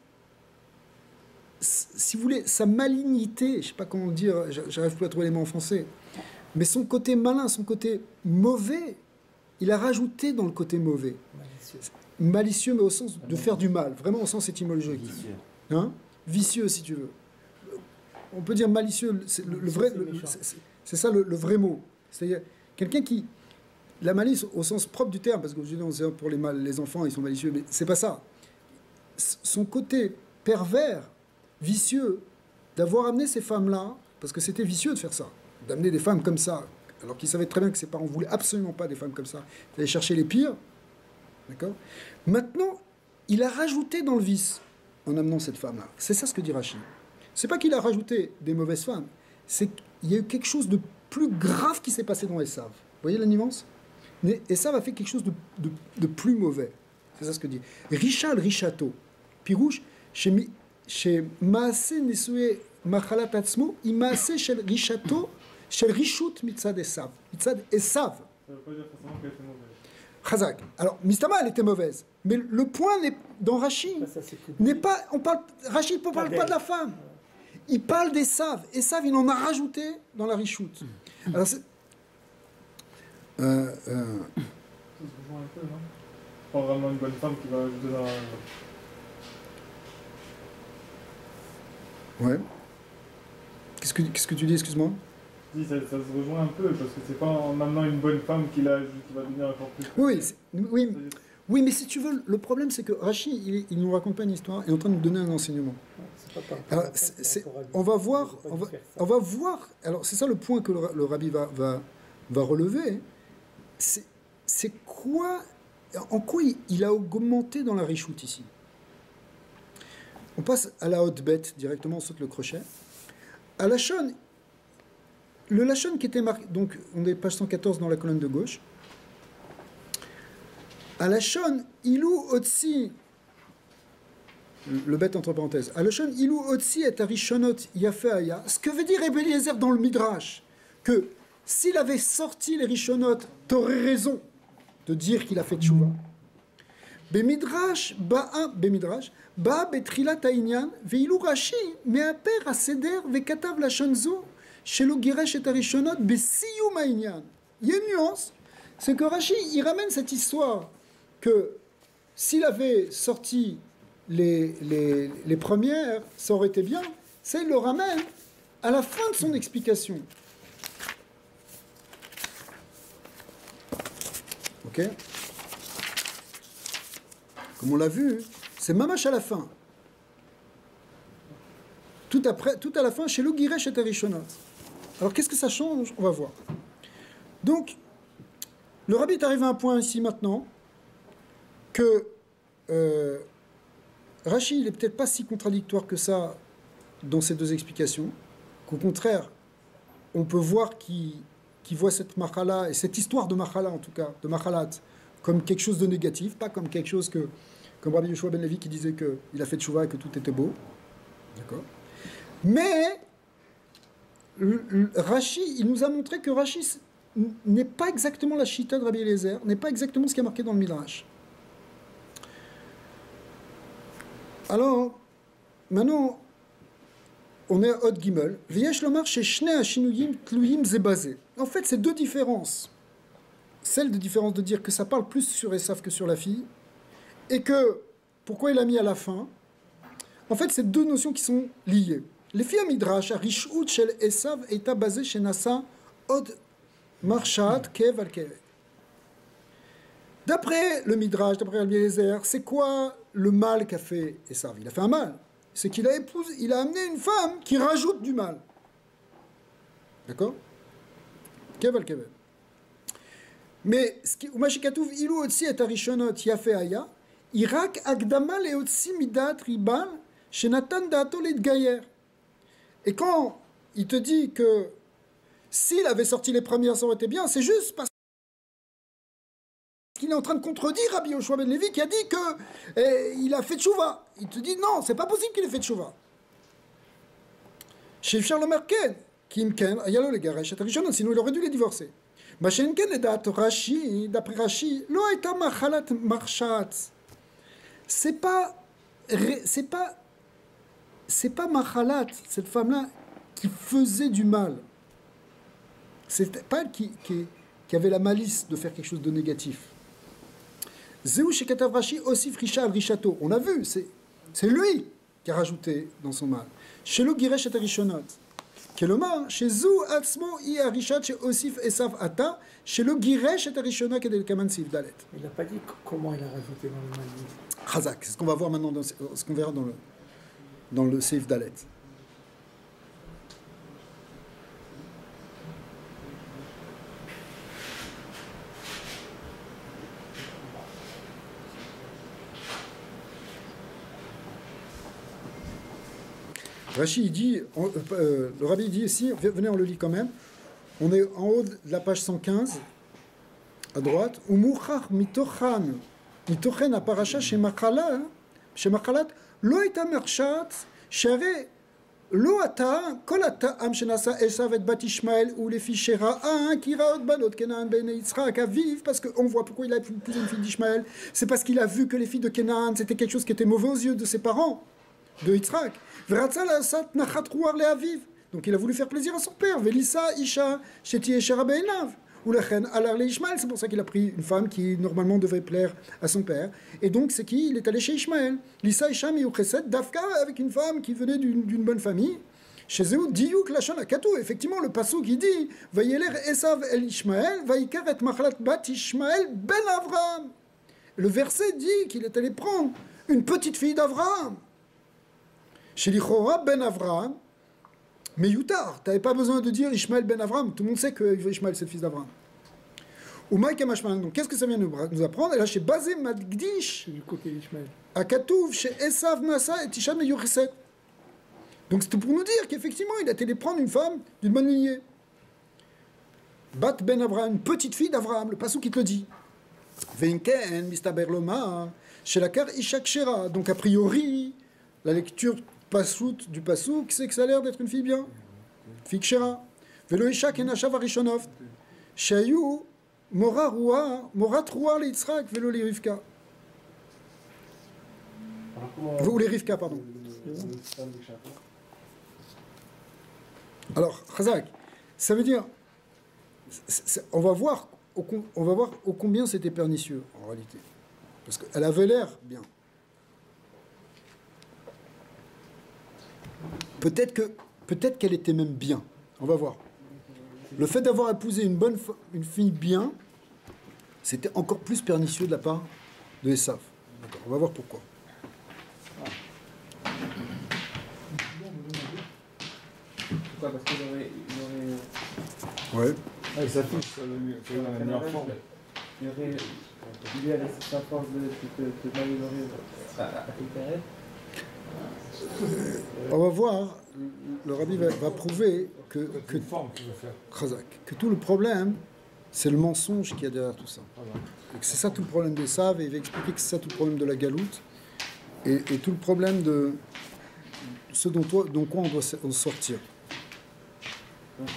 Si vous voulez, sa malignité, je ne sais pas comment dire, j'arrive plus à trouver les mots en français, mais son côté malin, son côté mauvais, il a rajouté dans le côté mauvais. Malicieux, mais au sens de faire du mal, vraiment au sens étymologique. Vicieux. Hein? Vicieux, si tu veux. on peut dire malicieux, c'est le vrai, c'est ça le vrai mot. C'est-à-dire quelqu'un qui, la malice au sens propre du terme, parce que je dis pour les enfants ils sont malicieux, mais c'est pas ça. Son côté pervers, vicieux, d'avoir amené ces femmes-là, parce que c'était vicieux de faire ça, d'amener des femmes comme ça, alors qu'ils savaient très bien que ses parents voulaient absolument pas des femmes comme ça, d'aller chercher les pires, d'accord. Maintenant, il a rajouté dans le vice en amenant cette femme-là. C'est ça ce que dit Rachid. C'est pas qu'il a rajouté des mauvaises femmes, c'est qu'il y a eu quelque chose de plus grave qui s'est passé dans Esav. Vous voyez la nuance? Esav a fait quelque chose de plus mauvais. C'est ça ce que dit. Richal Rishato. Pirouche, chez Maase Nesue Machalat Atzmo, Imaase Shel Rishato, Shel Rishut Mitzad Esav. Mitzad Esav. Ça veut pas dire forcément qu'elle était mauvaise. Chazak. Alors, Mistama, elle était mauvaise. Mais le point dans Rashi n'est pas. Rashi ne parle pas de la femme. Il parle d'Esav. Esav, il en a rajouté dans la Rishut. Alors, c'est. Ça se rejoint un peu, non? Pas vraiment une bonne femme qui va ajouter dans la. Ouais. Qu'est-ce que tu dis, excuse-moi? Je dis, ça se rejoint un peu, parce que c'est pas en amenant une bonne femme qui va devenir encore plus. Oui, mais si tu veux, le problème c'est que Rashi, il nous raconte pas une histoire, il est en train de nous donner un enseignement. Alors, on va voir. Alors c'est ça le point que le rabbi va relever. C'est quoi, en quoi il a augmenté dans la Rishut ici. On passe à la haute bête directement, on saute le crochet. À Lachon, le Lachon qui était marqué, donc on est page 114 dans la colonne de gauche. À Lachon, ilou otsi, le bête entre parenthèses. À Lachon, ilou otsi et arishonot yafeaya. Ce que veut dire Rebbe Eliezer dans le Midrash, que s'il avait sorti les rishonot, t'aurais raison de dire qu'il a fait tchouva. Bemidrash, ba betrilat העניין, ואילו רש"י מאפר הסדר וכתב לשון זו שלא גירש את הראשונות בסיום העניין. Il y a une nuance, c'est que Rashi, il ramène cette histoire que s'il avait sorti les premières, ça aurait été bien, ça il le ramène à la fin de son explication. Ok? Comme on l'a vu, c'est mamash à la fin. Tout à la fin, chez Logiresh et Arishonot. Alors qu'est-ce que ça change? On va voir. Donc, le rabbi est arrivé à un point ici maintenant que Rashi, il n'est peut-être pas si contradictoire que ça dans ces deux explications, qu'au contraire, on peut voir qu'il voit cette machala, et cette histoire de machala en tout cas, de machalat, comme quelque chose de négatif, pas comme quelque chose que, comme Rabbi Yoshua ben Levi qui disait qu'il a fait tchouva et que tout était beau. D'accord. Mais Rashi, il nous a montré que Rashi n'est pas exactement la chita de Rabbi Eliezer, n'est pas exactement ce qui est marqué dans le Midrash. Alors, maintenant, on est à Hod Gimel. V'yesh lomar sheshne hashinuyim tluyim zebazé. En fait, c'est deux différences. Celle de différence de dire que ça parle plus sur Esav que sur la fille, et que, pourquoi il a mis à la fin? En fait, c'est deux notions qui sont liées. Les filles à Midrash, à Rishut shel Esav eta basé chez Nasa od marshat kev al kev. D'après le Midrash, d'après Rabbi Eliezer, c'est quoi le mal qu'a fait Esav? Il a fait un mal. C'est qu'il a amené une femme qui rajoute du mal. D'accord? Kev al kev. Mais Umashikatouv ilou otsi et arishonot yafe aya, irak agdama le otsi midat ribal shenatan daato lidgayer. Et quand il te dit que s'il avait sorti les premières, ça aurait été bien, c'est juste parce qu'il est en train de contredire Rabbi Yoshua ben Levi qui a dit qu'il a fait tchouva. Il te dit non, c'est pas possible qu'il ait fait tchouva. Chez Ifshar le Merken, Kim Ken, Ayalo le Garesh, sinon il aurait dû les divorcer. Machenken le dat Rashi, d'après Rashi, lo aita machalat marshat. C'est pas machalat, cette femme-là, qui faisait du mal. C'était pas elle qui avait la malice de faire quelque chose de négatif. Zéou chez Katav Rashi aussi frisha al rishato. On a vu, c'est lui qui a rajouté dans son mal. Chez le Giresh et Arishonot. Kelomar, chez Zou Atzmo I Arishat chez Osif Esav Ata, chez le Giresh et Arishonot qui est le Kaman Sif Dalet. Il n'a pas dit comment il a rajouté dans le mal. Chazak, c'est ce qu'on va voir maintenant, ce qu'on verra dans le Sif Dalet. Rashi, il dit, le rabbi dit ici, venez on le lit quand même, on est en haut de la page 115, à droite, Umuchach mitochen הפרשה שמחלת לא הייתה מרשעת, שהרי לא אתה, כל הטעם שנשא עשיו את בת ישמעאל ולפי שראה כי ראה עוד בנות כנען בעיני יצחק אביו, parce qu'on voit pourquoi il a épousé une fille d'Ishmaël, c'est parce qu'il a vu que les filles de Canaan c'était quelque chose qui était mauvais aux yeux de ses parents, de Yitzhak. Donc il a voulu faire plaisir à son père. C'est pour ça qu'il a pris une femme qui normalement devait plaire à son père. Et donc c'est qui? Il est allé chez Ishmaël. Lisa Isha Miyuchesed Dafka avec une femme qui venait d'une bonne famille. Chez Zéou Diyuk Lachon Akatou. Effectivement le passou qui dit Vayeler Esav El Ishmael Vayikar et Machlat Bat Ishmael Ben Avraham. Le verset dit qu'il est allé prendre une petite fille d'Avraham. Chez Lichora Ben Avraham, mais Yutar, tu n'avais pas besoin de dire Ishmael Ben Avraham, tout le monde sait que Ishmael c'est le fils d'Avraham. Ou Maïka Mashman, donc qu'est-ce que ça vient nous apprendre? Et là, chez Bazé Madgdish, Du côté d'Ishmael. à Katouv, chez Esav Nasa et Tishan Meyucheset. Donc c'était pour nous dire qu'effectivement, il a été prendre une femme d'une bonne lignée. Bat Ben Avraham, une petite fille d'Avraham, le passou qui te le dit. Veinken, Mistaber Loma, chez la Kar Ishak Shera, donc a priori, la lecture du Passouk, c'est que ça a l'air d'être une fille bien. Fille Kshera. Velo Isha Kenashav Arishonov. Shayu Morat Rouar le Yitzhak, Velo le Rivka. Ou les Rivka, pardon. Alors, Chazak, ça veut dire, on va voir ô combien c'était pernicieux, en réalité. Parce qu'elle avait l'air bien. Peut-être qu'elle était même bien. On va voir. Le fait d'avoir épousé une fille bien, c'était encore plus pernicieux de la part de Esav. D'accord, on va voir pourquoi. Pourquoi? Parce qu'il aurait... Ouais. Ah, et sa fille, ça va la meilleure forme. Il aurait... Lui a laissé sa force de m'améliorer à Kékaret. On va voir, le rabbi va prouver que forme qu'il veut faire. Chazak, que tout le problème, c'est le mensonge qu'il y a derrière tout ça. Et que c'est ça tout le problème des Saves, et il va expliquer que c'est ça tout le problème de la galoute, et tout le problème de ce dont quoi on doit en sortir. Donc,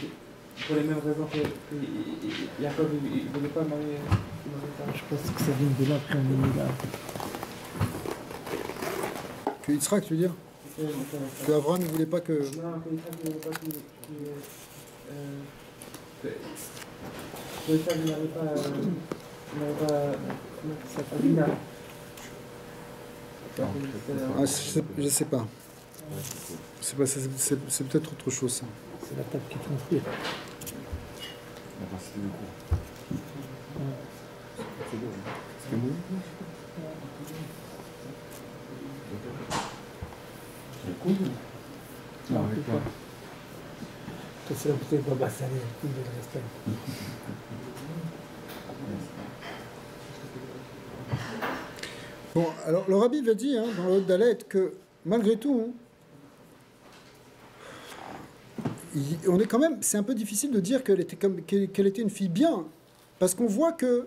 pour les mêmes raisons que Jacob, il ne voulait pas marier Sarah. Je pense que ça vient de là, après on est mis là. Que Yitzhak, tu veux dire? Que Abraham ne voulait pas que... Non, que Yitzhak ne voulait pas que Yitzhak n'avait pas Adina. Ah, je sais pas. C'est peut-être autre chose, ça. C'est la table qui est construite. Non, avec toi. C'est la bouteille de Baba Salé, le coup de restaurant. Bon, alors le rabbi va dire dans le Hod Dalet que malgré tout, on est quand même, c'est un peu difficile de dire qu'elle était une fille bien, parce qu'on voit que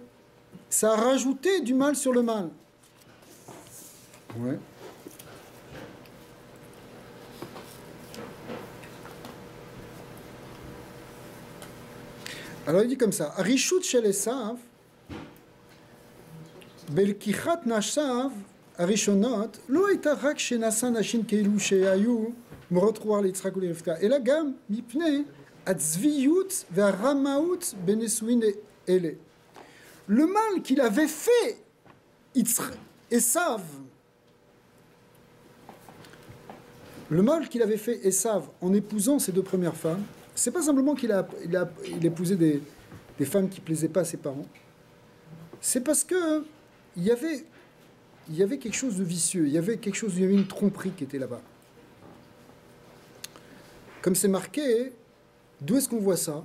ça a rajouté du mal sur le mal. Ouais. Alors il dit comme ça, Arishut shel Esav, בלקיחת נשיו הראשונות לא הייתה רק שנשא נשים כאילו שהיו מורות רוח ליצחק ולרבקה, אלא גם מפני הצביעות והרמאות בנישואין אלה. Le mal qu'il avait fait Esav Le mal qu'il avait fait Esav en épousant ses 2 premières femmes, c'est pas simplement qu'il il épousait des femmes qui plaisaient pas à ses parents. C'est parce que il y avait quelque chose de vicieux, il y avait une tromperie qui était là-bas. Comme c'est marqué, d'où est-ce qu'on voit ça?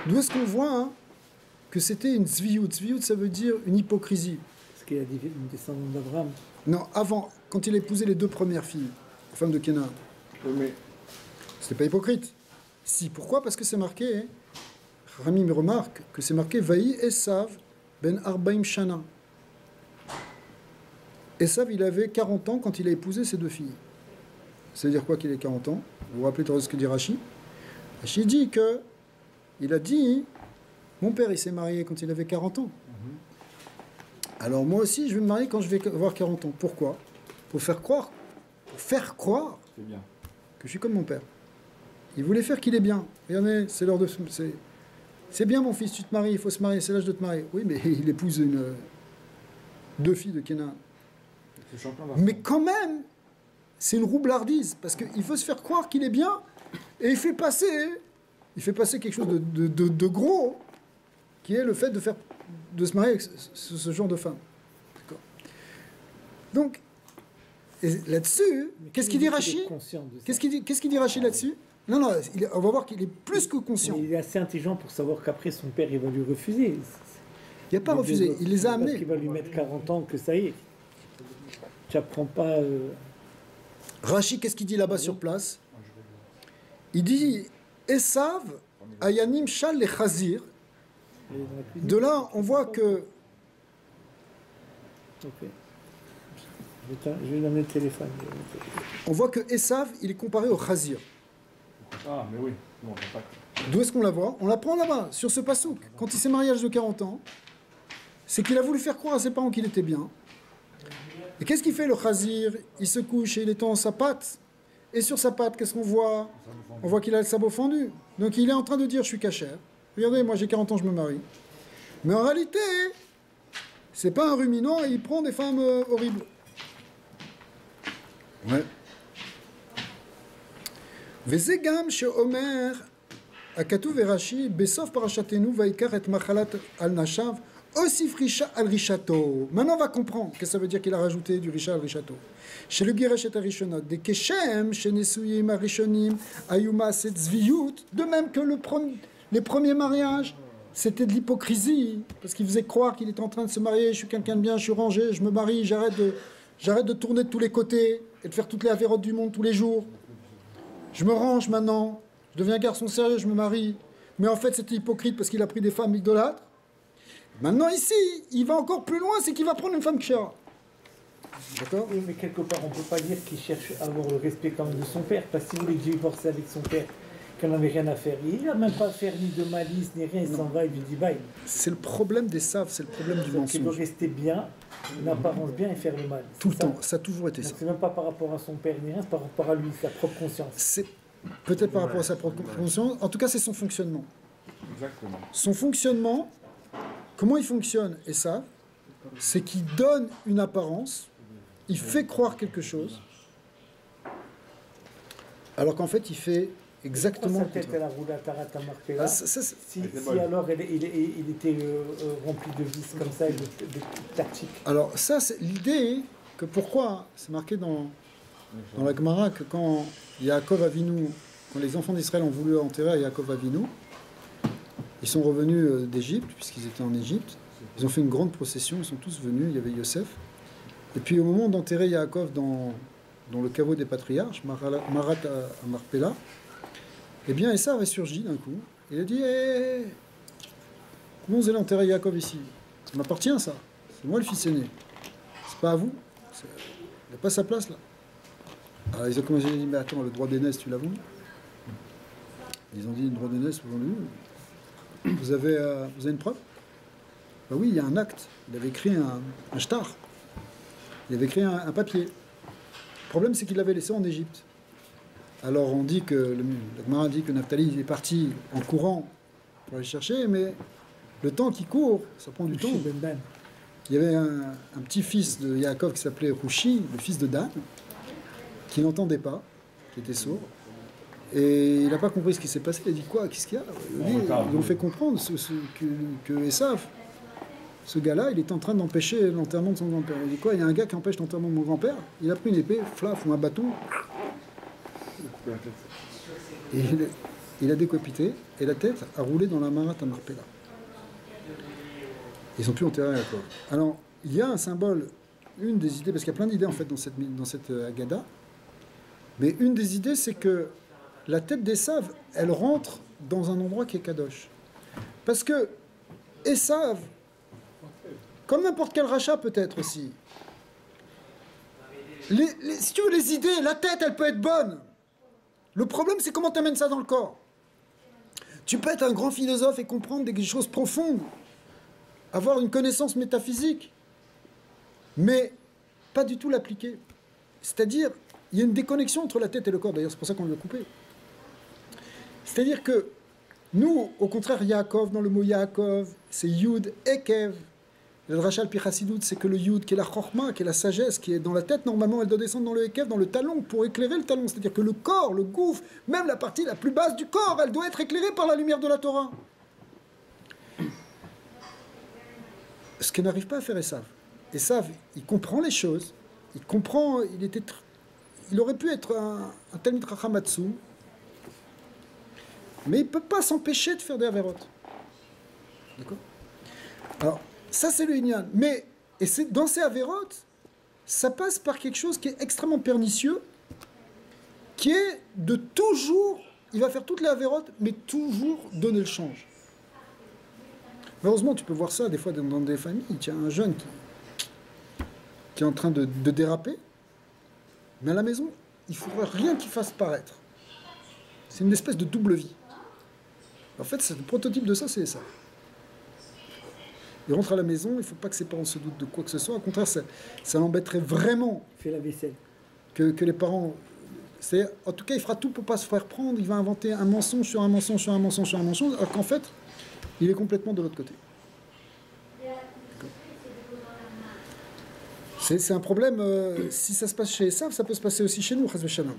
D'où est-ce qu'on voit que c'était une tzviout? Tzviout, ça veut dire une hypocrisie. Parce qu'il y a une descendante d'Abraham. Non, avant, quand il a épousé les 2 premières filles, les femmes de Kénan. Mais C'était pas hypocrite. Si, pourquoi? Parce que c'est marqué, Rami me remarque que c'est marqué Vaï Esav ben Arbaim Shana. Esav, il avait 40 ans quand il a épousé ses 2 filles. Ça veut dire quoi qu'il ait 40 ans? Vous vous rappelez ce que dit Rashi? Rashi dit que, il a dit, mon père il s'est marié quand il avait 40 ans. Alors moi aussi je vais me marier quand je vais avoir 40 ans. Pourquoi? Pour faire croire c'est bien. que je suis comme mon père. Il voulait faire qu'il est bien. Regardez, c'est l'heure de... C'est bien mon fils, tu te maries, il faut se marier, c'est l'âge de te marier. Oui, mais il épouse 2 filles de Kénan. Mais quand même, c'est une roublardise, parce qu'il veut se faire croire qu'il est bien, et il fait passer quelque chose de gros, qui est le fait de se marier avec ce genre de femme. D'accord. Donc, et là-dessus, qu'est-ce qu'il dit Rashi? Qu'est-ce qu'il dit Rashi là-dessus? Non, on va voir qu'il est plus que conscient. Mais il est assez intelligent pour savoir qu'après son père, il va lui refuser. Il n'a pas refusé, il les a amenés. Il va lui mettre 40 ans, que ça y est. Tu n'apprends pas... Rashi, qu'est-ce qu'il dit là-bas sur place? Il dit Esav ayanim shal le chazir. De là, on voit que... Ok. Je vais donner le téléphone. On voit que Esav, il est comparé au chazir. Ah, mais oui. Non, on pas. D'où est-ce qu'on la voit? On la prend là-bas, sur ce passouk. Quand il s'est marié à l'âge de 40 ans, c'est qu'il a voulu faire croire à ses parents qu'il était bien. Et qu'est-ce qu'il fait le chazir? Il se couche et il étend sa patte. Et sur sa patte, qu'est-ce qu'on voit? On voit qu'il a le sabot fendu. Donc il est en train de dire je suis cachère. Regardez, moi j'ai 40 ans, je me marie. Mais en réalité, c'est pas un ruminant et il prend des femmes horribles. Ouais. וזה גם שאומר, הכתוב ורש"י, בסוף פרשתנו, ויקח את מחלת על נשיו, הוסיף רישה על רישתו. Maintenant on va comprendre que ça veut dire qu'il a rajouté du רישה על רישתו. שלא גירש את הראשונות, דכשם שנשואים הראשונים היו מעשי צביעות, de même que les premiers mariages, c'était de l'hypocrisie, parce qu'il faisait croire qu'il était en train de se marier, je suis quelqu'un de bien, je suis rangé, je me marie, j'arrête de tourner de tous les côtés et de faire toutes les avérotes du monde tous les jours. Je me range maintenant, je deviens un garçon sérieux, je me marie. Mais en fait, c'était hypocrite parce qu'il a pris des femmes idolâtres. Maintenant, ici, il va encore plus loin, c'est qu'il va prendre une femme kshara. D'accord? Oui, mais quelque part, on ne peut pas dire qu'il cherche à avoir le respect quand même de son père, parce qu'il voulait que j'ai divorcé avec son père, qu'elle n'avait rien à faire. Il n'a même pas fait ni de malice, ni rien, il s'en va, il lui dit bye. C'est le problème des saves, c'est le problème du mensonge. Il veut rester bien, une apparence bien et faire le mal. Tout le temps, ça a toujours été ça. C'est même pas par rapport à son père ni rien, c'est par rapport à lui, sa propre conscience. C'est peut-être par rapport à sa propre conscience, en tout cas c'est son fonctionnement. Exactement. Son fonctionnement, comment il fonctionne, et ça, c'est qu'il donne une apparence, il fait croire quelque chose, alors qu'en fait il fait exactement sa tête, elle a roulé à Tarata Marpella. Si alors il était rempli de vices comme ça et de tactiques. Alors ça, c'est l'idée que pourquoi, c'est marqué dans la Gemara que quand Yaakov Avinu, quand les enfants d'Israël ont voulu enterrer Yaakov Avinu, ils sont revenus d'Égypte, puisqu'ils étaient en Égypte, ils ont fait une grande procession, ils sont tous venus, il y avait Yosef, et puis au moment d'enterrer Yaakov dans le caveau des patriarches, Marat à Marpella, eh bien, Esav avait surgi d'un coup. Il a dit comment vous allez enterrer Yaakov ici? Ça m'appartient, ça. C'est moi le fils aîné. C'est pas à vous. Il n'a pas sa place, là. Alors, ils ont commencé à dire mais attends, le droit d'aînesse, tu l'as vendu? Ils ont dit le droit d'aînesse, vous vendu. Vous avez une preuve? Ben oui, il y a un acte. Il avait écrit un shtar. Il avait écrit un papier. Le problème, c'est qu'il l'avait laissé en Égypte. Alors on dit que, le Gemara dit que Naphtali est parti en courant pour aller chercher, mais le temps qui court, ça prend du temps. Il y avait un petit-fils de Yaakov qui s'appelait Rouchi, le fils de Dan, qui n'entendait pas, qui était sourd. Et il n'a pas compris ce qui s'est passé. Il a dit quoi? Qu'est-ce qu'il y a? Ils ont fait comprendre que Esav, ce gars-là, il était en train d'empêcher l'enterrement de son grand-père. Il dit quoi? Il y a un gars qui empêche l'enterrement de mon grand-père. Il a pris une épée, flaf, ou un bâton. Et il a décapité. Et la tête a roulé dans la Marat à Marpella. Ils ont pu enterrer la corps. Alors, il y a un symbole, une des idées, parce qu'il y a plein d'idées en fait dans cette Haggadah. Mais une des idées, c'est que la tête d'Esav, elle rentre dans un endroit qui est Kadosh. Parce que Esav, comme n'importe quel rachat peut-être aussi, si tu veux les idées, la tête, elle peut être bonne. Le problème, c'est comment tu amènes ça dans le corps. Tu peux être un grand philosophe et comprendre des choses profondes, avoir une connaissance métaphysique, mais pas du tout l'appliquer. C'est-à-dire, il y a une déconnexion entre la tête et le corps. D'ailleurs, c'est pour ça qu'on l'a coupé. C'est-à-dire que nous, au contraire, Yaakov, dans le mot Yaakov, c'est Yud et Kev. Le Drachal Pichasidut, c'est que le Yud, qui est la Chorma, qui est la sagesse, qui est dans la tête, normalement, elle doit descendre dans le Ekev, dans le talon, pour éclairer le talon. C'est-à-dire que le corps, le gouffre, même la partie la plus basse du corps, elle doit être éclairée par la lumière de la Torah. Ce que n'arrive pas à faire Esav. Esav, il comprend les choses, il comprend, il aurait pu être un Talmid Chacham Atzum, mais il ne peut pas s'empêcher de faire des avérotes. D'accord? Alors, ça c'est le Inyan. Mais dans ces avérotes, ça passe par quelque chose qui est extrêmement pernicieux, qui est de toujours, il va faire toutes les avérotes, mais toujours donner le change. Heureusement, tu peux voir ça des fois dans des familles. Tu as un jeune qui est en train de déraper, mais à la maison, il ne faudra rien qu'il fasse paraître. C'est une espèce de double vie. En fait, le prototype de ça, c'est ça. Il rentre à la maison, il ne faut pas que ses parents se doutent de quoi que ce soit. Au contraire, ça l'embêterait vraiment. Il fait la vaisselle. Que les parents... En tout cas, il fera tout pour ne pas se faire prendre. Il va inventer un mensonge sur un mensonge sur un mensonge sur un mensonge, alors qu'en fait, il est complètement de l'autre côté. C'est un problème. Si ça se passe chez Esav, ça peut se passer aussi chez nous, Chas v'Shalom.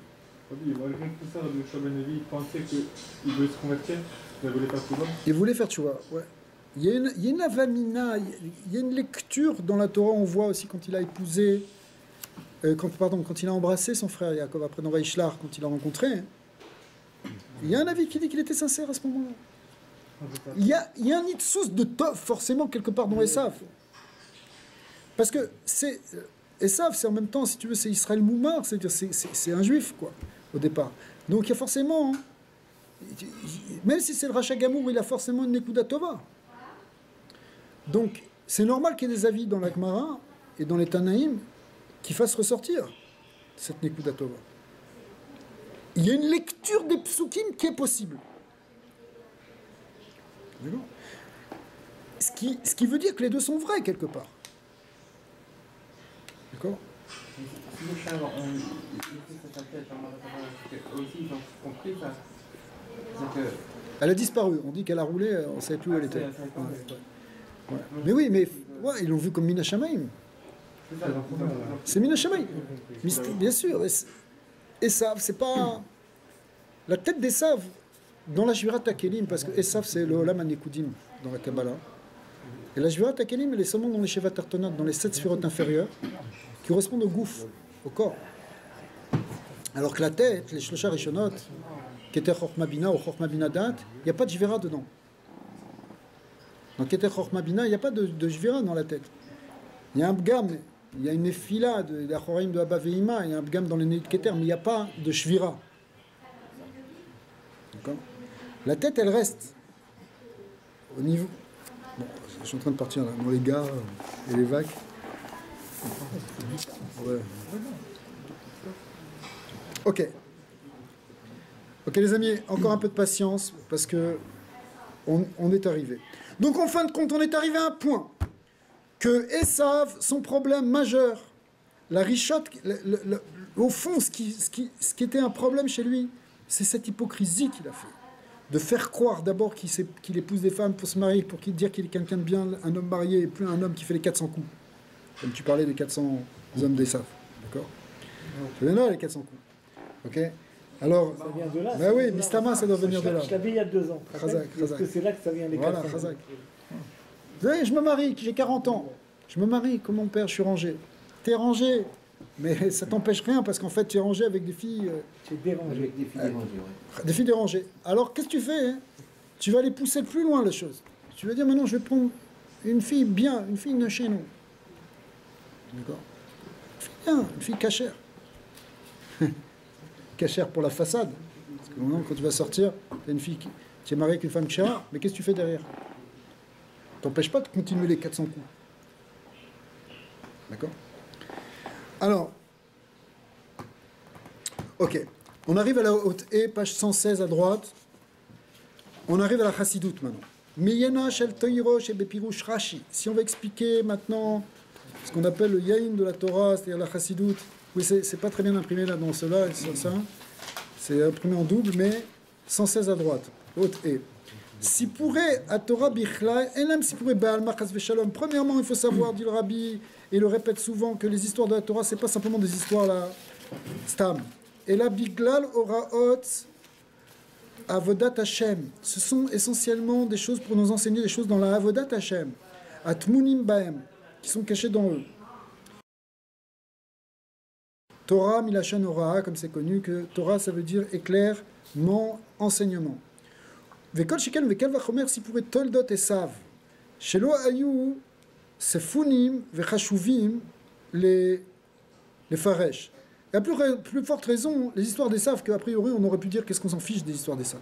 Malgré tout ça, le Shaban Levi pensait qu'il voulait se convertir, il voulait faire tchouva. Il voulait faire tchouva, ouais. Il y a une avamina, il y a une lecture dans la Torah, on voit aussi quand il a épousé, quand il a embrassé son frère Yaakov, après dans Vaishlar, quand il l'a rencontré. Il y a un avis qui dit qu'il était sincère à ce moment-là. Il y a un nitsous de Tov, forcément, quelque part dans Esav. Parce que Esav, c'est en même temps, si tu veux, c'est Israël Moumar, c'est-à-dire c'est un juif, quoi, au départ. Donc il y a forcément, même si c'est le Racha Gamour, il a forcément une Nekuda Tova. Donc c'est normal qu'il y ait des avis dans la Gemara et dans les Tanaïm qui fassent ressortir cette Nekuda Tova. Il y a une lecture des psukim qui est possible. Ce qui veut dire que les deux sont vrais, quelque part. D'accord? Si les chats ont écrit sa tête en aussi ils ont compris ça. Elle a disparu. On dit qu'elle a roulé, on ne savait plus où elle était. Ouais. Mais oui, mais ouais, ils l'ont vu comme Mina Shamaim. C'est Mina Shamaim. Bien sûr. Esav, c'est pas... La tête d'Esav, dans la Shvirat HaKelim, parce que Esav, c'est le Olam HaNekudim dans la Kabbalah. Et la Shvirat HaKelim, elle est seulement dans les Sheva Tartonot, dans les 7 sphirotes inférieures, qui correspondent au gouffre, au corps. Alors que la tête, les Shlosha Rishonot, Keter Chochma Bina ou Chochma Bina Dat, il n'y a pas de Shvira dedans. Dans Keter Chochma Bina, il n'y a pas de Shvira dans la tête. Il y a un Bgam, il y a une Nefila de la Choraim de Abba Veima, il y a un Bgam dans les Neid Keter, mais il n'y a pas de Shvira. D'accord? La tête, elle reste au niveau... Bon, je suis en train de partir là, dans les gares et les vagues. Ouais. Ok. Ok les amis, encore un peu de patience, parce que on est arrivé. Donc en fin de compte, on est arrivé à un point que Esav, son problème majeur, la richotte, au fond, ce qui était un problème chez lui, c'est cette hypocrisie qu'il a fait. De faire croire d'abord qu'il épouse des femmes pour se marier, pour dire qu'il est quelqu'un de bien, un homme marié, et plus un homme qui fait les 400 coups. Comme tu parlais des 400 hommes d'Esav. D'accord ? Ça vient de là, les 400 coups. Ok. Alors, Ça vient de là. bah oui, Mistama, ça doit venir de là. Je l'avais il y a 2 ans. Khazak, Parce que c'est là que ça vient les Voilà, 400. Khazak. Vous savez, je me marie, j'ai 40 ans. Je me marie comme mon père, je suis rangé. T'es rangé, mais ça t'empêche rien parce qu'en fait, tu es rangé avec des filles. Tu es dérangé. Avec des filles dérangées, ouais. Des filles dérangées. Alors, qu'est-ce que tu fais hein? Tu vas aller pousser plus loin les choses. Tu vas dire maintenant, je vais prendre une fille bien, une fille de chez nous. D'accord? Une fille bien, une fille cachère. Cachère pour la façade. Parce que maintenant, quand tu vas sortir, tu as une fille qui est mariée avec une femme chère, mais qu'est-ce que tu fais derrière? T'empêches pas de continuer les 400 coups. D'accord? Alors, ok. On arrive à la haute E, page 116 à droite. On arrive à la Chassidoute maintenant. Miyena shel toiro shel bepirush Rashi. Si on va expliquer maintenant ce qu'on appelle le yain de la Torah, c'est-à-dire la Chassidoute. Oui, c'est pas très bien imprimé là dans cela, ça. C'est imprimé en double, mais 116 à droite. Haute E. Si pourrait à Torah bichlai, et même si pourrait Baal Machas Veshalom. Premièrement, il faut savoir, dit le Rabbi, et il le répète souvent, que les histoires de la Torah, c'est pas simplement des histoires là, stam. Et la biglal oraot avodat Hashem. Ce sont essentiellement des choses pour nous enseigner des choses dans la avodat Hashem. Atmunim baem, qui sont cachés dans eux. Torah milachon ora, comme c'est connu, que Torah ça veut dire éclairement, enseignement. Vekol shekel vekel vachomer si pourrait toldot esav. Shelo ayu sefunim vechashuvim les faresh. Et à plus forte raison, les histoires d'Esav, qu'a priori on aurait pu dire qu'est-ce qu'on s'en fiche des histoires d'Esav.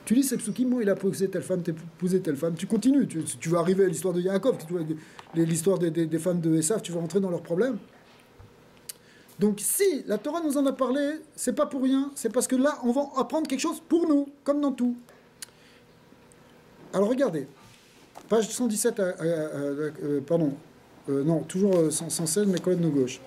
Tu lis ces psukim, moi il a posé telle femme, t'as posé telle femme, tu continues, tu vas arriver à l'histoire de Yaakov, l'histoire des femmes de Esav, tu vas rentrer dans leurs problèmes. Donc si la Torah nous en a parlé, c'est pas pour rien, c'est parce que là on va apprendre quelque chose pour nous, comme dans tout. Alors regardez, page 117, toujours 116, mais collègue de gauche.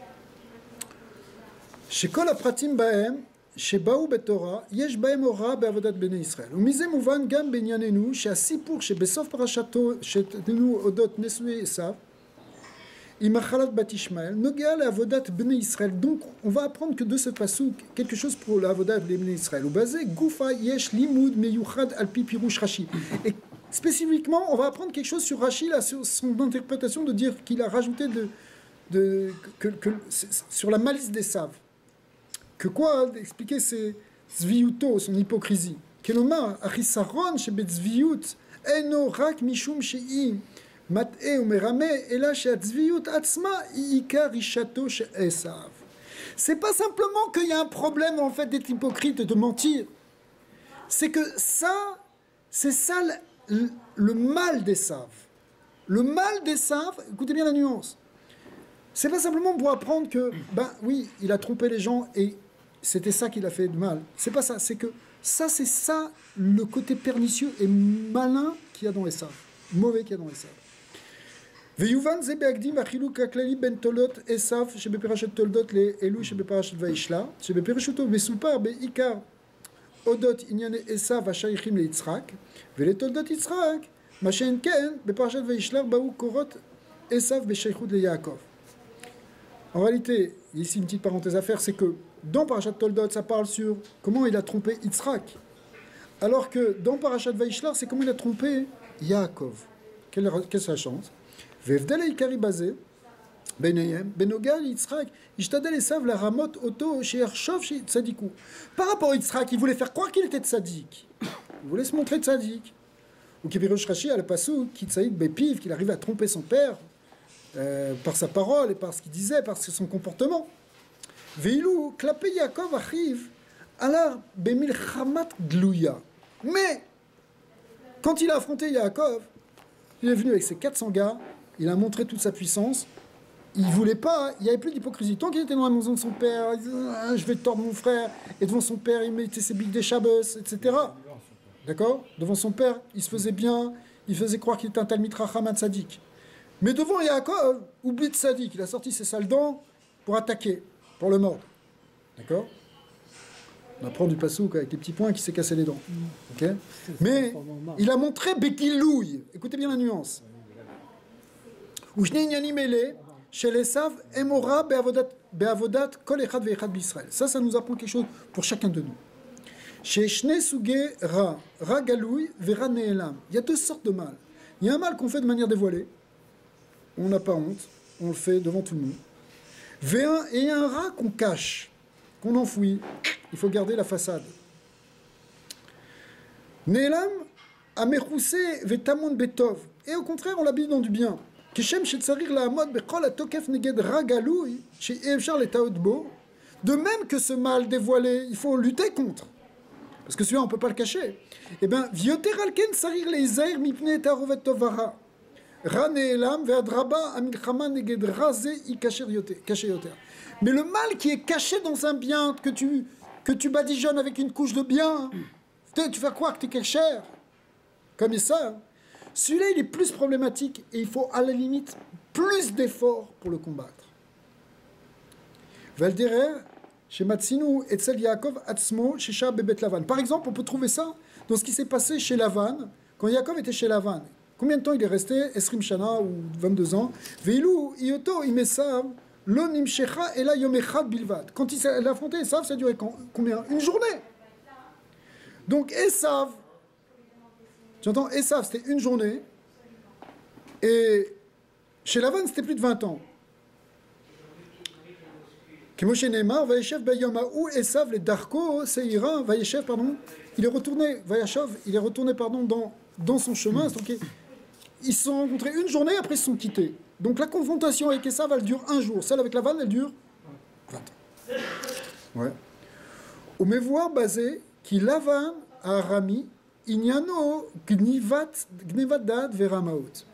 שכל הפרטים בהם שבאו בתורה יש בהם הוראה בעבודת בני ישראל ומזה מובן גם בענייננו שהסיפור שבסוף פרשתנו אודות נשואי עשיו עם מחלת בת ישמעאל נוגע לעבודת בני ישראל. Donc on va apprendre que de ce pasuk quelque chose pour לעבודת בני ישראל ובזה גופה יש לימוד מיוחד על פי פירוש רש"י. Et spécifiquement on va apprendre quelque chose sur Rashi là, sur son interprétation de dire qu'il a rajouté sur la malice d'Esav. Que quoi expliquer ses zviyuto, son hypocrisie. Kelomar, achisaron shebet zviyut, eno rak mishum shei mat'e umerame, ela she'atzviyut atzma iikar ishato she'esav. C'est pas simplement qu'il y a un problème en fait d'être hypocrite et de mentir. C'est que ça, c'est ça le mal d'Esav. Le mal d'Esav, écoutez bien la nuance. C'est pas simplement pour apprendre que, ben oui, il a trompé les gens et c'était ça qui l'a fait de mal. C'est pas ça, c'est que ça, c'est ça le côté pernicieux et malin qu'il y a dans Esav, mauvais qu'il y a dans Esav. ויובן זה בהקדים החילוק הכללי בין תולדות עשיו שבפרשת תולדות לאלו שבפרשת וישלח, שבפרשתו מסופר בעיקר אודות ענייני עשיו השייכים ליצחק, ולתולדות יצחק, מה שאין כן, בפרשת וישלח באו קורות עשיו בשייכות ליעקב. En réalité, il y a ici une petite parenthèse à faire, c'est que dans Parashat Toldot, ça parle sur comment il a trompé Yitzhak. Alors que dans Parashat Vaishlar, c'est comment il a trompé Yaakov. Quelle est sa chance? והבדל העיקרי בזה, ביניהם, בנוגע ליצחק, השתדל עשיו לרמות אותו שיחשוב שצדיקו. Par rapport à Yitzhak, il voulait faire croire qu'il était tzaddik. Il voulait se montrer tzaddik. Ou Kibirosh Rashi a le passou, qui tzaddik bepiv, qu'il arrive à tromper son père, par sa parole et par ce qu'il disait, par son comportement. Veilou, klapé Yaakov arrive, alors, bemilchamat glouya. Mais, quand il a affronté Yaakov, il est venu avec ses 400 gars, il a montré toute sa puissance, il voulait pas, il n'y avait plus d'hypocrisie. Tant qu'il était dans la maison de son père, il disait, ah, je vais tordre mon frère, et devant son père, il mettait ses bigs des Shabbos, etc. D'accord? Devant son père, il se faisait bien, il faisait croire qu'il était un Talmid Chacham Tzadik. Mais devant Yaakov, oublie de Tzadik, il a sorti ses sales dents pour attaquer, pour le mordre. D'accord? On apprend du passouk avec les petits points qui s'est cassé les dents. Okay? Mais il a montré Bekilouille. Écoutez bien la nuance. chez Esav, Emora be'avodat kol echad ve'echad b'Israël. Ça nous apprend quelque chose pour chacun de nous. Chez Shne Suge Ra, Ra Galoui, Vera Ne'elam. Il y a deux sortes de mal. Il y a un mal qu'on fait de manière dévoilée. On n'a pas honte. On le fait devant tout le monde. Et il y a un rat qu'on cache, qu'on enfouit. Il faut garder la façade. Ne'elam, Amechousé, Vetamon Betov. Et au contraire, on l'habille dans du bien. Keshem Shetzarir la Hamod, Bechol Atokef Neged Ra Galoui, chez Evchar le Taotbo. De même que ce mal dévoilé, il faut lutter contre. Parce que celui-là, on ne peut pas le cacher. Eh bien, Vioter alken sarir leizair mipne tarovet tovara. Ra ne'elam ve'adraba amilchama neged raze i kacher yoter. Mais le mal qui est caché dans un bien, que tu badigeonnes avec une couche de bien, tu fais croire que tu es cacher. Comme ça. Celui-là, il est plus problématique et il faut, à la limite, plus d'efforts pour le combattre. Valderer, chez Matsinu, Etzel Yaakov Atzmo, Shesha Bebet Lavan. Par exemple, on peut trouver ça dans ce qui s'est passé chez Lavan, quand Yaakov était chez Lavan. Combien de temps il est resté? Esrim Shana, ou 22 ans. Veilou, Ioto, Imesav, Lo Nimshecha, Ela Yomechad Bilvad. Quand il a affronté Esav, ça a duré combien? Une journée. Donc Esav, tu entends, Esav, c'était une journée, et chez Lavan, c'était plus de 20 ans. Kemoshe Neymar, Vayeshev Bayoma'ou, Esav, les Darko, Seira, Vayeshev, pardon, il est retourné, Vayashov, il est retourné, pardon, dans son chemin. Donc, ils se sont rencontrés une journée, après ils se sont quittés. Donc la confrontation avec Esav, elle dure un jour. Celle avec Lavan, elle dure 20 ans. Ouais. Au mévoir basé, qui Lavan a Rami, Inyano, Gnevadat, Veramaout.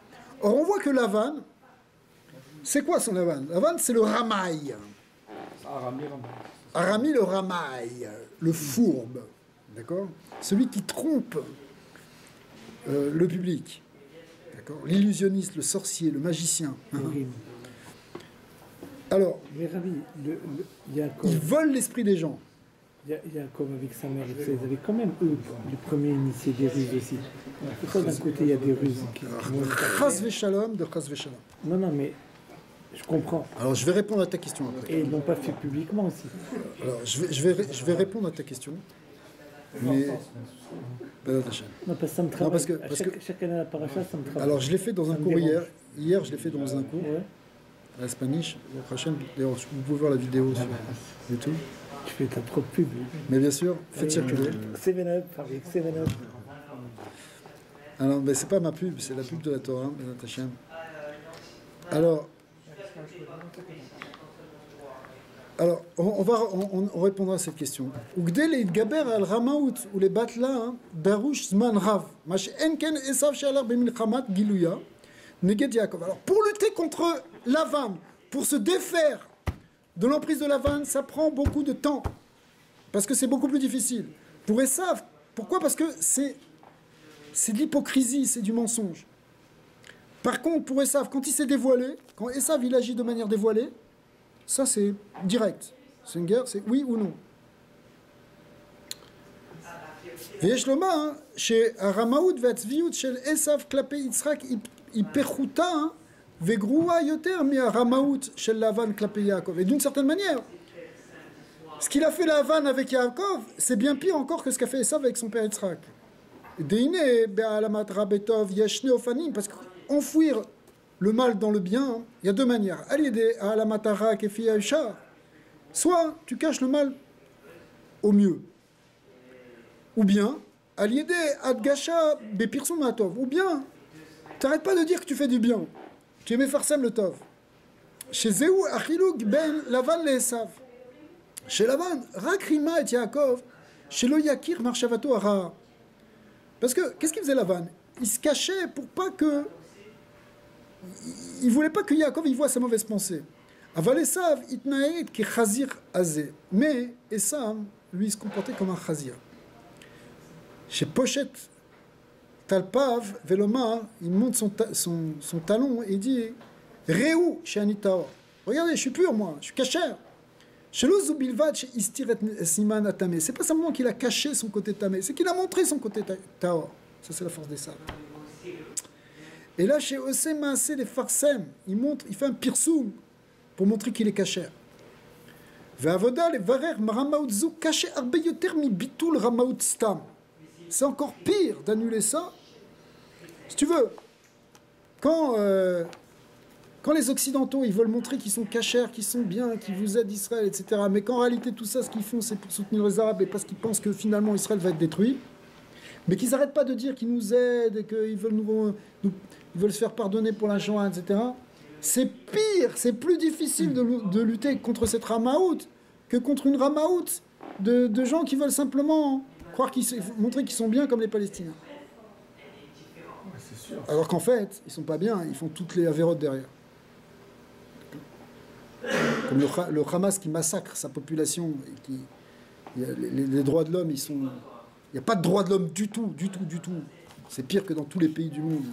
Or, on voit que Lavan, c'est quoi son Lavan? Lavan, c'est le Ramaï. Arami le Ramaï, le fourbe, d'accord? Celui qui trompe le public, d'accord? L'illusionniste, le sorcier, le magicien. Alors, mais Rabbi, il vole l'esprit des gens. Yaakov avec sa mère, ils avaient quand même eux les premiers initiés des Russes aussi. Pourquoi d'un côté il y a des Russes qui Chas Veshalom de Chas Veshalom. Non, mais je comprends. Alors je vais répondre à ta question après. Et ils l'ont pas fait publiquement aussi. Alors je vais répondre à ta question. Mais non, parce que ça me travaille. Chaque année à la paracha, ça me travaille. Alors je l'ai fait dans un cours hier. Hier, je l'ai fait dans un cours. Ouais. À la Spanish. La prochaine, d'ailleurs, vous pouvez voir la vidéo sur YouTube. Tu fais ta propre pub. Mais bien sûr, faites circuler. 7-Up, avec 7-Up. Alors, mais c'est pas ma pub, c'est la pub de la Torah, Alors, on répondra à cette question. Ugdel et Gaber al Ramaout ou les Batla, Darush Zman Rav, Mash Enken Esav Shalar Bemilchamat Giluya, Neged Yaakov. Alors, pour lutter contre Lavan, pour se défaire de l'emprise de Lavan, ça prend beaucoup de temps. Parce que c'est beaucoup plus difficile. Pour Esav, pourquoi? Parce que c'est de l'hypocrisie, c'est du mensonge. Par contre, pour Esav, quand il s'est dévoilé, quand Esav il agit de manière dévoilée, ça c'est direct. C'est une guerre, c'est oui ou non. ויש לומר שהרמאות והצביעות של עשיו כלפי יצחק היא פחותה וגרועה יותר מהרמאות של לבן כלפי יעקב. Et d'une certaine manière, ce qu'il a fait Lavan avec Yaakov, c'est bien pire encore que ce qu'a fait Esav avec son père Yitzhak. Deine be'alamat rabetov yeshne ofanim, parce qu'enfouir le mal dans le bien, il y a deux manières. Alide alamat hara kefi yashar. Soit tu caches le mal au mieux, ou bien alide adgasha bepirsum atov, ou bien t'arrêtes pas de dire que tu fais du bien. Tu es mefarsem le tov. Chez Zéhu achiluk ben Lavan le Esav. Chez Lavan, rak rima et Yaakov, chez lo yakir marshavato hara. Parce que, qu'est-ce qu'il faisait Lavan? Il se cachait pour pas que... Il voulait pas que Yaakov il voit sa mauvaise pensée. Aval Esav itnaed ki chazir azé. Mais Esav, lui, il se comportait comme un chazir. Chez Pochet Talpav, Velomar, il monte son talon et il dit Réou chez Anitaor. Regardez, je suis pur, moi, je suis cachère. Chez l'Ozubilvad, chez Istiret Siman Atame. C'est pas simplement qu'il a caché son côté Tamé, c'est qu'il a montré son côté Taor. Ça, c'est la force des sables. Et là, chez Osemaase les Farsem, il montre, il fait un pirsoum pour montrer qu'il est caché. C'est encore pire d'annuler ça. Si tu veux, quand les Occidentaux ils veulent montrer qu'ils sont cachers, qu'ils sont bien, qu'ils vous aident Israël, etc., mais qu'en réalité tout ça, ce qu'ils font, c'est pour soutenir les Arabes et parce qu'ils pensent que finalement Israël va être détruit, mais qu'ils n'arrêtent pas de dire qu'ils nous aident et qu'ils veulent, ils veulent se faire pardonner pour la Shoah, etc., c'est pire, c'est plus difficile de lutter contre cette ramaout que contre une ramaout de gens qui veulent simplement montrer qu'ils sont bien comme les Palestiniens. C'est sûr. Alors qu'en fait, ils sont pas bien, ils font toutes les avérotes derrière. Comme le Hamas qui massacre sa population, et les droits de l'homme, il n'y a pas de droits de l'homme du tout. C'est pire que dans tous les pays du monde.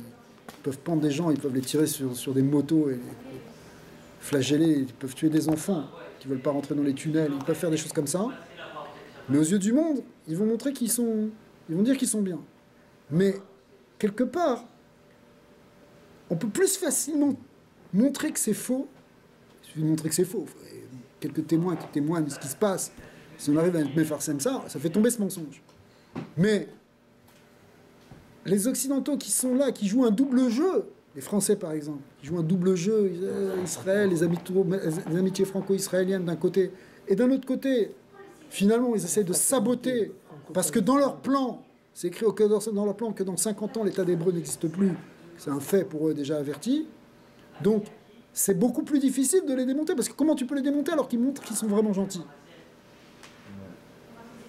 Ils peuvent pendre des gens, ils peuvent les tirer sur des motos et les flageller, ils peuvent tuer des enfants qui ne veulent pas rentrer dans les tunnels, ils peuvent faire des choses comme ça. Mais aux yeux du monde, ils vont montrer ils vont dire qu'ils sont bien. Mais quelque part, on peut plus facilement montrer que c'est faux. Il suffit de montrer que c'est faux. Quelques témoins qui témoignent de ce qui se passe. Si on arrive à mettre Mefarcem ça fait tomber ce mensonge. Mais les Occidentaux qui sont là, qui jouent un double jeu, les Français par exemple, qui jouent un double jeu, Israël, les amitiés franco-israéliennes d'un côté, et d'un autre côté, finalement, ils essaient de saboter, parce que dans leur plan, c'est écrit dans leur plan que dans 50 ans, l'État d'Hébreu n'existe plus. C'est un fait pour eux déjà averti. Donc, c'est beaucoup plus difficile de les démonter, parce que comment tu peux les démonter alors qu'ils montrent qu'ils sont vraiment gentils?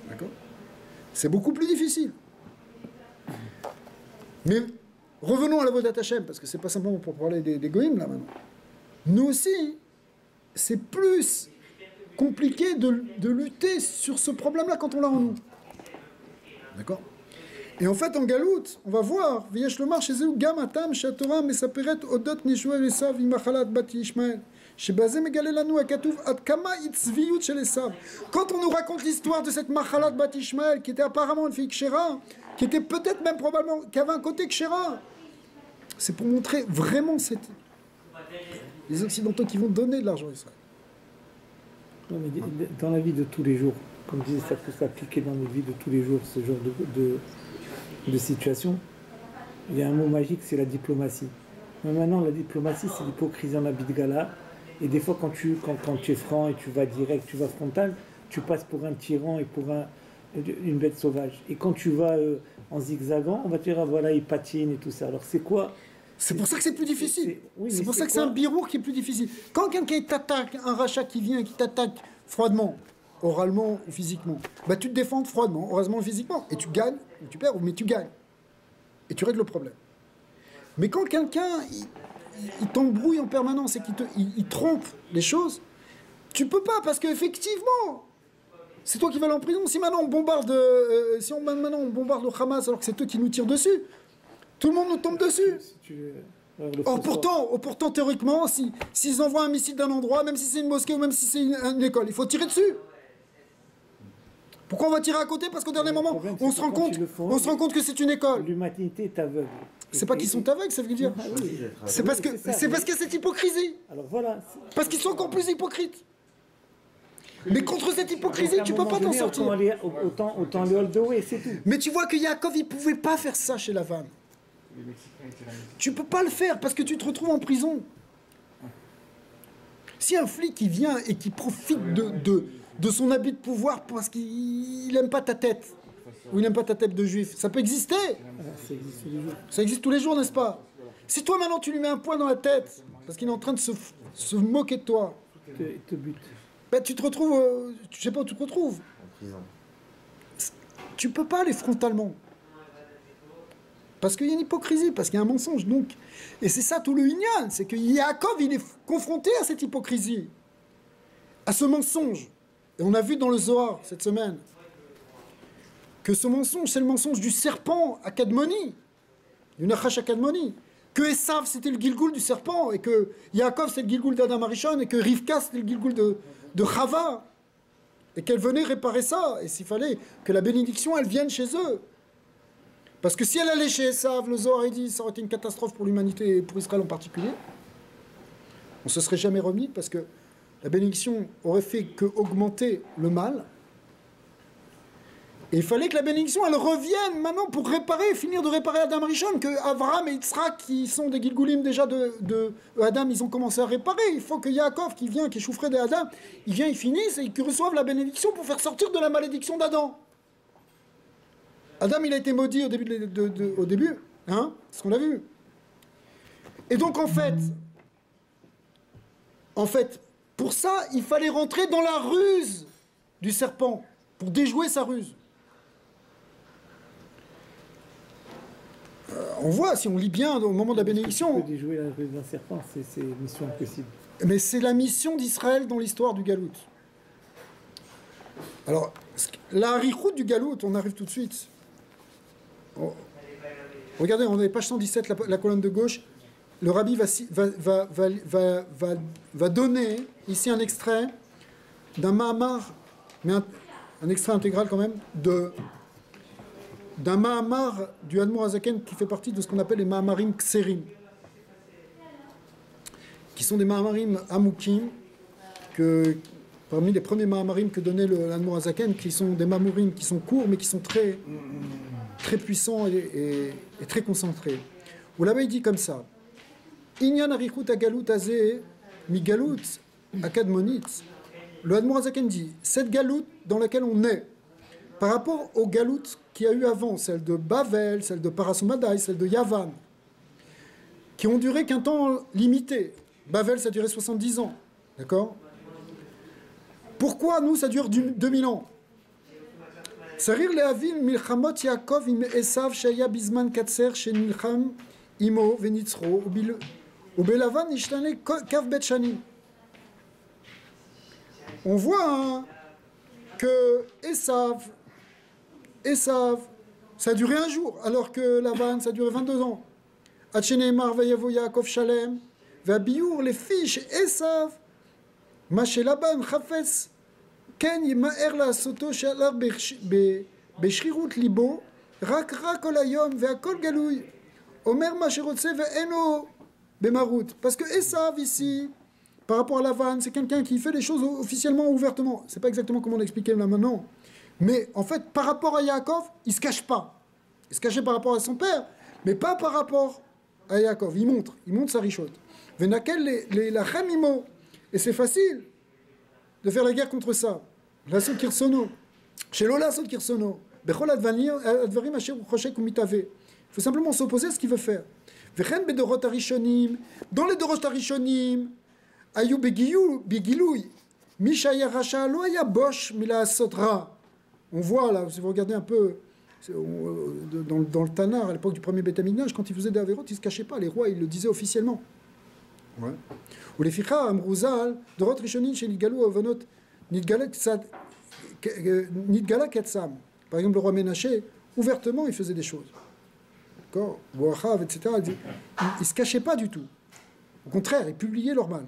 D'accord? C'est beaucoup plus difficile. Mais revenons à la Vodat Hashem, parce que c'est pas simplement pour parler des goïms là maintenant. Nous aussi, c'est plus compliqué de lutter sur ce problème-là quand on l'a en nous. D'accord? Et en fait, en Galoute, on va voir, V'yesh lomar chez eux, gam atam, shatora, mesaperet, odot, nishua, esav, imachalat, bati, ishmael. Shebazé megale lanu akatuv, ad kama itzviyut chez esav. Quand on nous raconte l'histoire de cette machalat, bati, ishmael, qui était apparemment une fille kshera, qui était peut-être même probablement, qui avait un côté kshera, c'est pour montrer vraiment les Occidentaux qui vont donner de l'argent à Israël. Non, mais dans la vie de tous les jours, comme je disais, ça peut s'appliquer dans nos vies de tous les jours, ce genre de situation. Il y a un mot magique, c'est la diplomatie. Mais maintenant, la diplomatie, c'est l'hypocrisie en habit de gala. Et des fois, quand tu es franc et tu vas direct, tu vas frontal, tu passes pour un tyran et pour une bête sauvage. Et quand tu vas en zigzagant, on va te dire, ah, voilà, il patine et tout ça. Alors c'est quoi? C'est pour ça que c'est plus difficile. Oui, c'est pour ça que c'est un birour qui est plus difficile. Quand quelqu'un t'attaque, un rachat qui vient, qui t'attaque froidement, oralement ou physiquement, bah tu te défends froidement, oralement ou physiquement, et tu gagnes, ou tu perds, mais tu gagnes. Et tu règles le problème. Mais quand quelqu'un, il t'embrouille en permanence et qu'il trompe les choses, tu peux pas, parce qu'effectivement, c'est toi qui vas aller en prison. Si maintenant on bombarde, maintenant on bombarde le Hamas alors que c'est eux qui nous tirent dessus, tout le monde nous tombe dessus. Pourtant, théoriquement, s'ils envoient un missile d'un endroit, même si c'est une mosquée ou même si c'est une école, il faut tirer dessus. Pourquoi on va tirer à côté? Parce qu'au dernier moment, on se rend compte que c'est une école. L'humanité est aveugle. C'est pas qu'ils sont aveugles, ça veut dire. C'est parce qu'il y a cette hypocrisie. Alors voilà. Parce qu'ils sont encore plus hypocrites. Mais contre cette hypocrisie, tu peux pas t'en sortir. Autant le hold the way, c'est tout. Mais tu vois que Yaakov, il pouvait pas faire ça chez Lavan. Tu peux pas le faire parce que tu te retrouves en prison. Si un flic qui vient et qui profite de son habit de pouvoir parce qu'il n'aime pas ta tête, ou il n'aime pas ta tête de juif, ça peut exister. Ça existe tous les jours, n'est-ce pas? Si toi maintenant tu lui mets un poing dans la tête parce qu'il est en train de se moquer de toi, il te bute. Ben, tu te retrouves, je sais pas où tu te retrouves. En prison. Tu peux pas aller frontalement. Parce qu'il y a une hypocrisie, parce qu'il y a un mensonge. Donc, et c'est ça tout le Inyan, c'est que Yaakov, il est confronté à cette hypocrisie, à ce mensonge. Et on a vu dans le Zohar, cette semaine, que ce mensonge, c'est le mensonge du serpent à Kadmoni, du Nachash à Kadmoni. Que Esav, c'était le Gilgoul du serpent, et que Yaakov, c'est le Gilgoul d'Adam Arishon, et que Rivka, c'était le Gilgoul de Chava, et qu'elle venait réparer ça, et s'il fallait que la bénédiction, elle vienne chez eux. Parce que si elle allait chez Esav, le Zohar, il dit, ça aurait été une catastrophe pour l'humanité, et pour Israël en particulier. on ne se serait jamais remis parce que la bénédiction aurait fait qu'augmenter le mal. Et il fallait que la bénédiction, elle revienne maintenant pour réparer, finir de réparer Adam Rishon, que Avraham et Yitzhak, qui sont des Gilgulim déjà de Adam, ils ont commencé à réparer. Il faut que Yaakov, qui vient, qui est choufré d'Adam, il vient, il finisse et qu'il reçoive la bénédiction pour faire sortir de la malédiction d'Adam. Adam, il a été maudit au début, hein, c'est ce qu'on a vu. Et donc, en fait, pour ça, il fallait rentrer dans la ruse du serpent, pour déjouer sa ruse. On voit, si on lit bien au moment de la bénédiction... Déjouer la ruse d'un serpent, c'est une mission impossible. Mais c'est la mission d'Israël dans l'histoire du Galout. Alors, la harichout du Galout, on arrive tout de suite. Oh. Regardez, on est page 117, la colonne de gauche. Le rabbi va donner ici un extrait d'un Mahamar, mais un extrait intégral quand même, d'un Mahamar du Admor Hazaken qui fait partie de ce qu'on appelle les Mahamarim Kserim, qui sont des Mahamarim Amoukim, parmi les premiers Mahamarim que donnait l'Admor Hazaken, qui sont des Mahamarim qui sont courts mais qui sont très, très puissants et très concentrés. Où là-bas il dit comme ça: Inyan arichut agalut azeh mi galut akadmonit. Le Admor Hazaken dit, cette galoute dans laquelle on est, par rapport aux galoutes qu'il y a eu avant, celle de Bavel, celle de Parasumadaï, celle de Yavan, qui ont duré qu'un temps limité. Bavel, ça a duré 70 ans. D'accord? Pourquoi, nous, ça dure 2000 ans? Sarir le'avin milchamot Yaakov im Esav shaya bizman katser shenilcham imo venitzro ubelavan nishtane kav bet shanim. On voit hein, que Esav, ça a duré un jour, alors que Lavan, ça a duré 22 ans. Atcheneimar vayavo Yaakov Shalem, vabiur les fiches Esav, maché Laban chafetz, ken yimaer la soto shalar beshrirut libo, rak olayom veakol galouy, omer masherotse ve'eno bemarut. Parce que Esav ici, par rapport à Lavan, c'est quelqu'un qui fait les choses officiellement, ouvertement. C'est pas exactement comment l'expliquer là maintenant. Mais en fait, par rapport à Yaakov, il se cache pas. Il se cachait par rapport à son père, mais pas par rapport à Yaakov. Il montre sa richote. Venakel la chamimo. Et c'est facile de faire la guerre contre ça. La sot kirsono. Chez Lola sot kirsono. Bechol advarim asher uchoshek umitave. Il faut simplement s'opposer à ce qu'il veut faire. Vechen bedorot arishonim. Dans les dorot arishonim, ayu begilouy. Mishaya racha lo aya bosh mila sotra. On voit là, si vous regardez un peu dans le Tanar, à l'époque du premier Beth Amikdash, quand ils faisaient des avérotes, ils ne se cachaient pas. Les rois, ils le disaient officiellement. Ou les ficha, Amrouzal, Dorot Rishonin, chez Nidgalou, Avonot, Nidgala Ketsam. Par exemple, le roi Ménaché, ouvertement, il faisait des choses. D'accord? Boachav, etc. Ils ne se cachaient pas du tout. Au contraire, ils publiaient leur mal.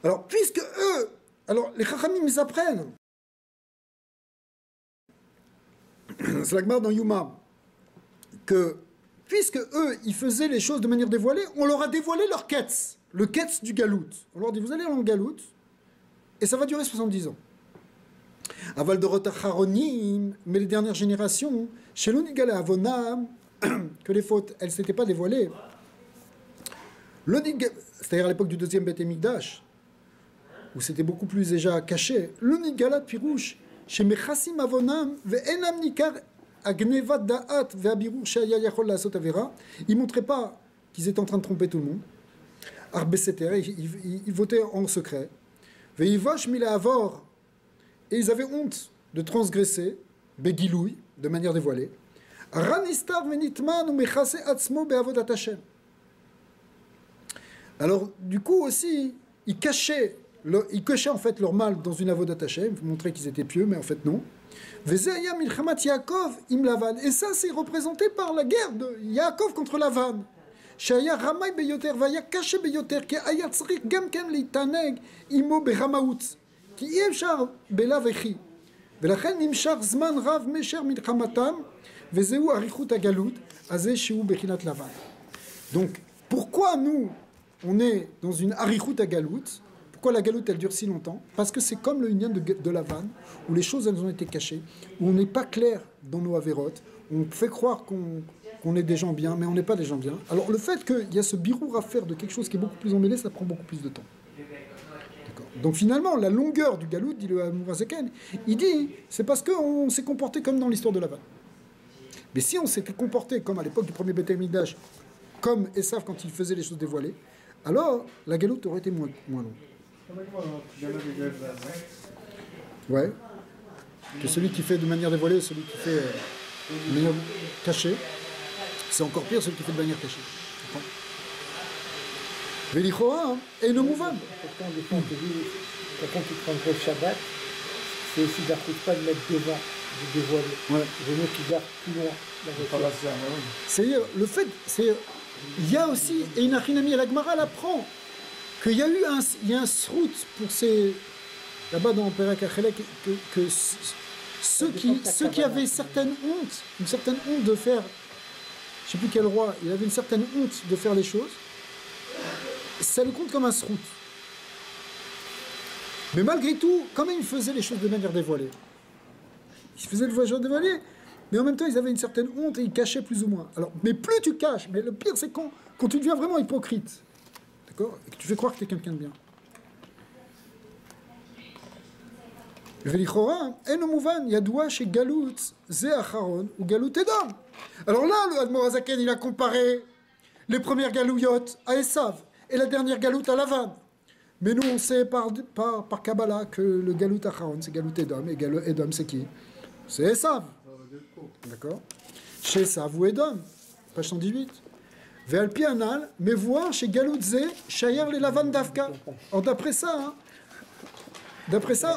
Alors, puisque eux, alors les Chachamim, ils apprennent. C'est la Gemara dans Yuma, que puisque eux, ils faisaient les choses de manière dévoilée, on leur a dévoilé leur ketz, le ketz du galout. On leur dit, vous allez en galout, et ça va durer 70 ans. Aval de Rotacharonim, mais les dernières générations, chez l'Unigale Avonam, que les fautes, elles ne s'étaient pas dévoilées. C'est-à-dire à l'époque du deuxième Beth Amikdash, où c'était beaucoup plus déjà caché. L'Unigala Pirouche, chez Mechassim Avonam, ve'enam nikar agnevat da'at ve'abirur she'aya yachol la'asot avera. Ils ne montraient pas qu'ils étaient en train de tromper tout le monde. Arbeseter, ils votaient en secret. Ve'ivash mila'avor, et ils avaient honte de transgresser, begiloui, de manière dévoilée. Ranistar venitman ou mechase atzmo be'avodat Hashem. Alors, du coup aussi, ils cachaient en fait leur mal dans une avodat Hashem, pour montrer qu'ils étaient pieux, mais en fait non. Et ça, c'est représenté par la guerre de Yaakov contre Lavan. Shaya ramay beyoter, vaya caché beyoter, ki aya tzrik gam ken litaneg imo beramaout, ki yefshar belavechi. ולכן נמשך זמן רב משך מלחמתם, וזהו אריכות הגלות, הזה שהוא בחינת לבן. Donc, pourquoi nous, on est dans une harichut à galout. Pourquoi la galoute elle dure si longtemps? Parce que c'est comme le union de la vanne, où les choses elles ont été cachées, où on n'est pas clair dans nos avérotes, on fait croire qu'on est des gens bien, mais on n'est pas des gens bien. Alors le fait qu'il y a ce birour à faire de quelque chose qui est beaucoup plus emmêlé, ça prend beaucoup plus de temps. D'accord. Donc finalement, la longueur du galout, dit le Mourazaken, il dit, c'est parce qu'on s'est comporté comme dans l'histoire de la vanne. Mais si on s'était comporté comme à l'époque du premier Beth Amikdash, comme Esav quand il faisait les choses dévoilées, alors la galoute aurait été moins longue. Ouais. Que celui qui fait de manière dévoilée, celui qui fait de manière cachée, c'est encore pire celui qui fait de manière cachée. Velichoa et no mouvan. Pourtant, des fois, on te dit, quelqu'un qui prendrait le Shabbat, c'est aussi d'arriver pas de mettre devant, de dévoiler. Ouais. Il vaut mieux qu'il garde plus loin. C'est-à-dire, le fait, c'est. Il y a aussi, et une achinami, la Gemara l'apprend, qu'il y a eu un srout pour ces. Là-bas dans Perek Achelek, que ceux qui avaient une certaine honte de faire. Je ne sais plus quel roi, il avait une certaine honte de faire les choses, ça le compte comme un srout. Mais malgré tout, quand même, ils faisaient les choses de manière dévoilée. Ils faisaient les choses dévoilées, mais en même temps, ils avaient une certaine honte et ils cachaient plus ou moins. Alors, mais plus tu caches, mais le pire, c'est quand tu deviens vraiment hypocrite, d'accord, et que tu fais croire que tu es quelqu'un de bien. Alors là, le Admor Hazaken, il a comparé les premières galouillottes à Esav et la dernière galoute à Lavan. Mais nous, on sait par Kabbalah que le galout Acharon, c'est galout Edom, et Edom, c'est qui? C'est Esav. D'accord? Chez Esav ou Edom, page 118. Ve'alpi anal, mais voir chez galout Zé, Shayer les Lavan Davka. Alors d'après ça,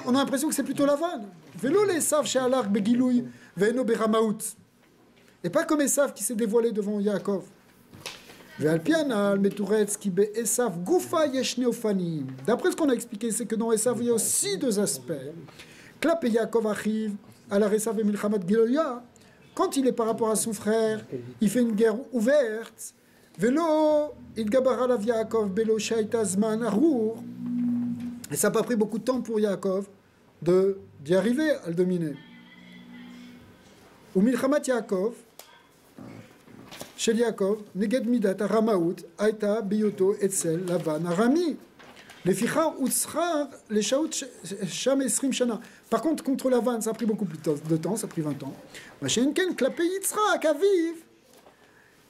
on a l'impression que c'est plutôt Lavan. Vélo les Esav chez Alar Begiloui, Ve'eno Beramaout. Et pas comme Esav qui s'est dévoilé devant Yaakov. D'après ce qu'on a expliqué, c'est que dans Esav, il y a aussi deux aspects. Klap et Yaakov arrive à la Esav et Milchamat Giloya. Quand il est par rapport à son frère, il fait une guerre ouverte. Vélo, il gabara la Yaakov, Belo Shaita Zman Arour. Et ça n'a pas pris beaucoup de temps pour Yaakov d'y arriver à le dominer. Ou Milchamat Yaakov, chez Yaakov, Neged Midat Aramaout, Aïta, Biyoto, Etzel, Lavan, Arami. Les Fichar, Utsrar, les Shaout, Sham, Esrim, Shana. Par contre, contre Lavan, ça a pris beaucoup plus de temps, ça a pris 20 ans. Machenken, Klapé, Yitzrak, Aviv,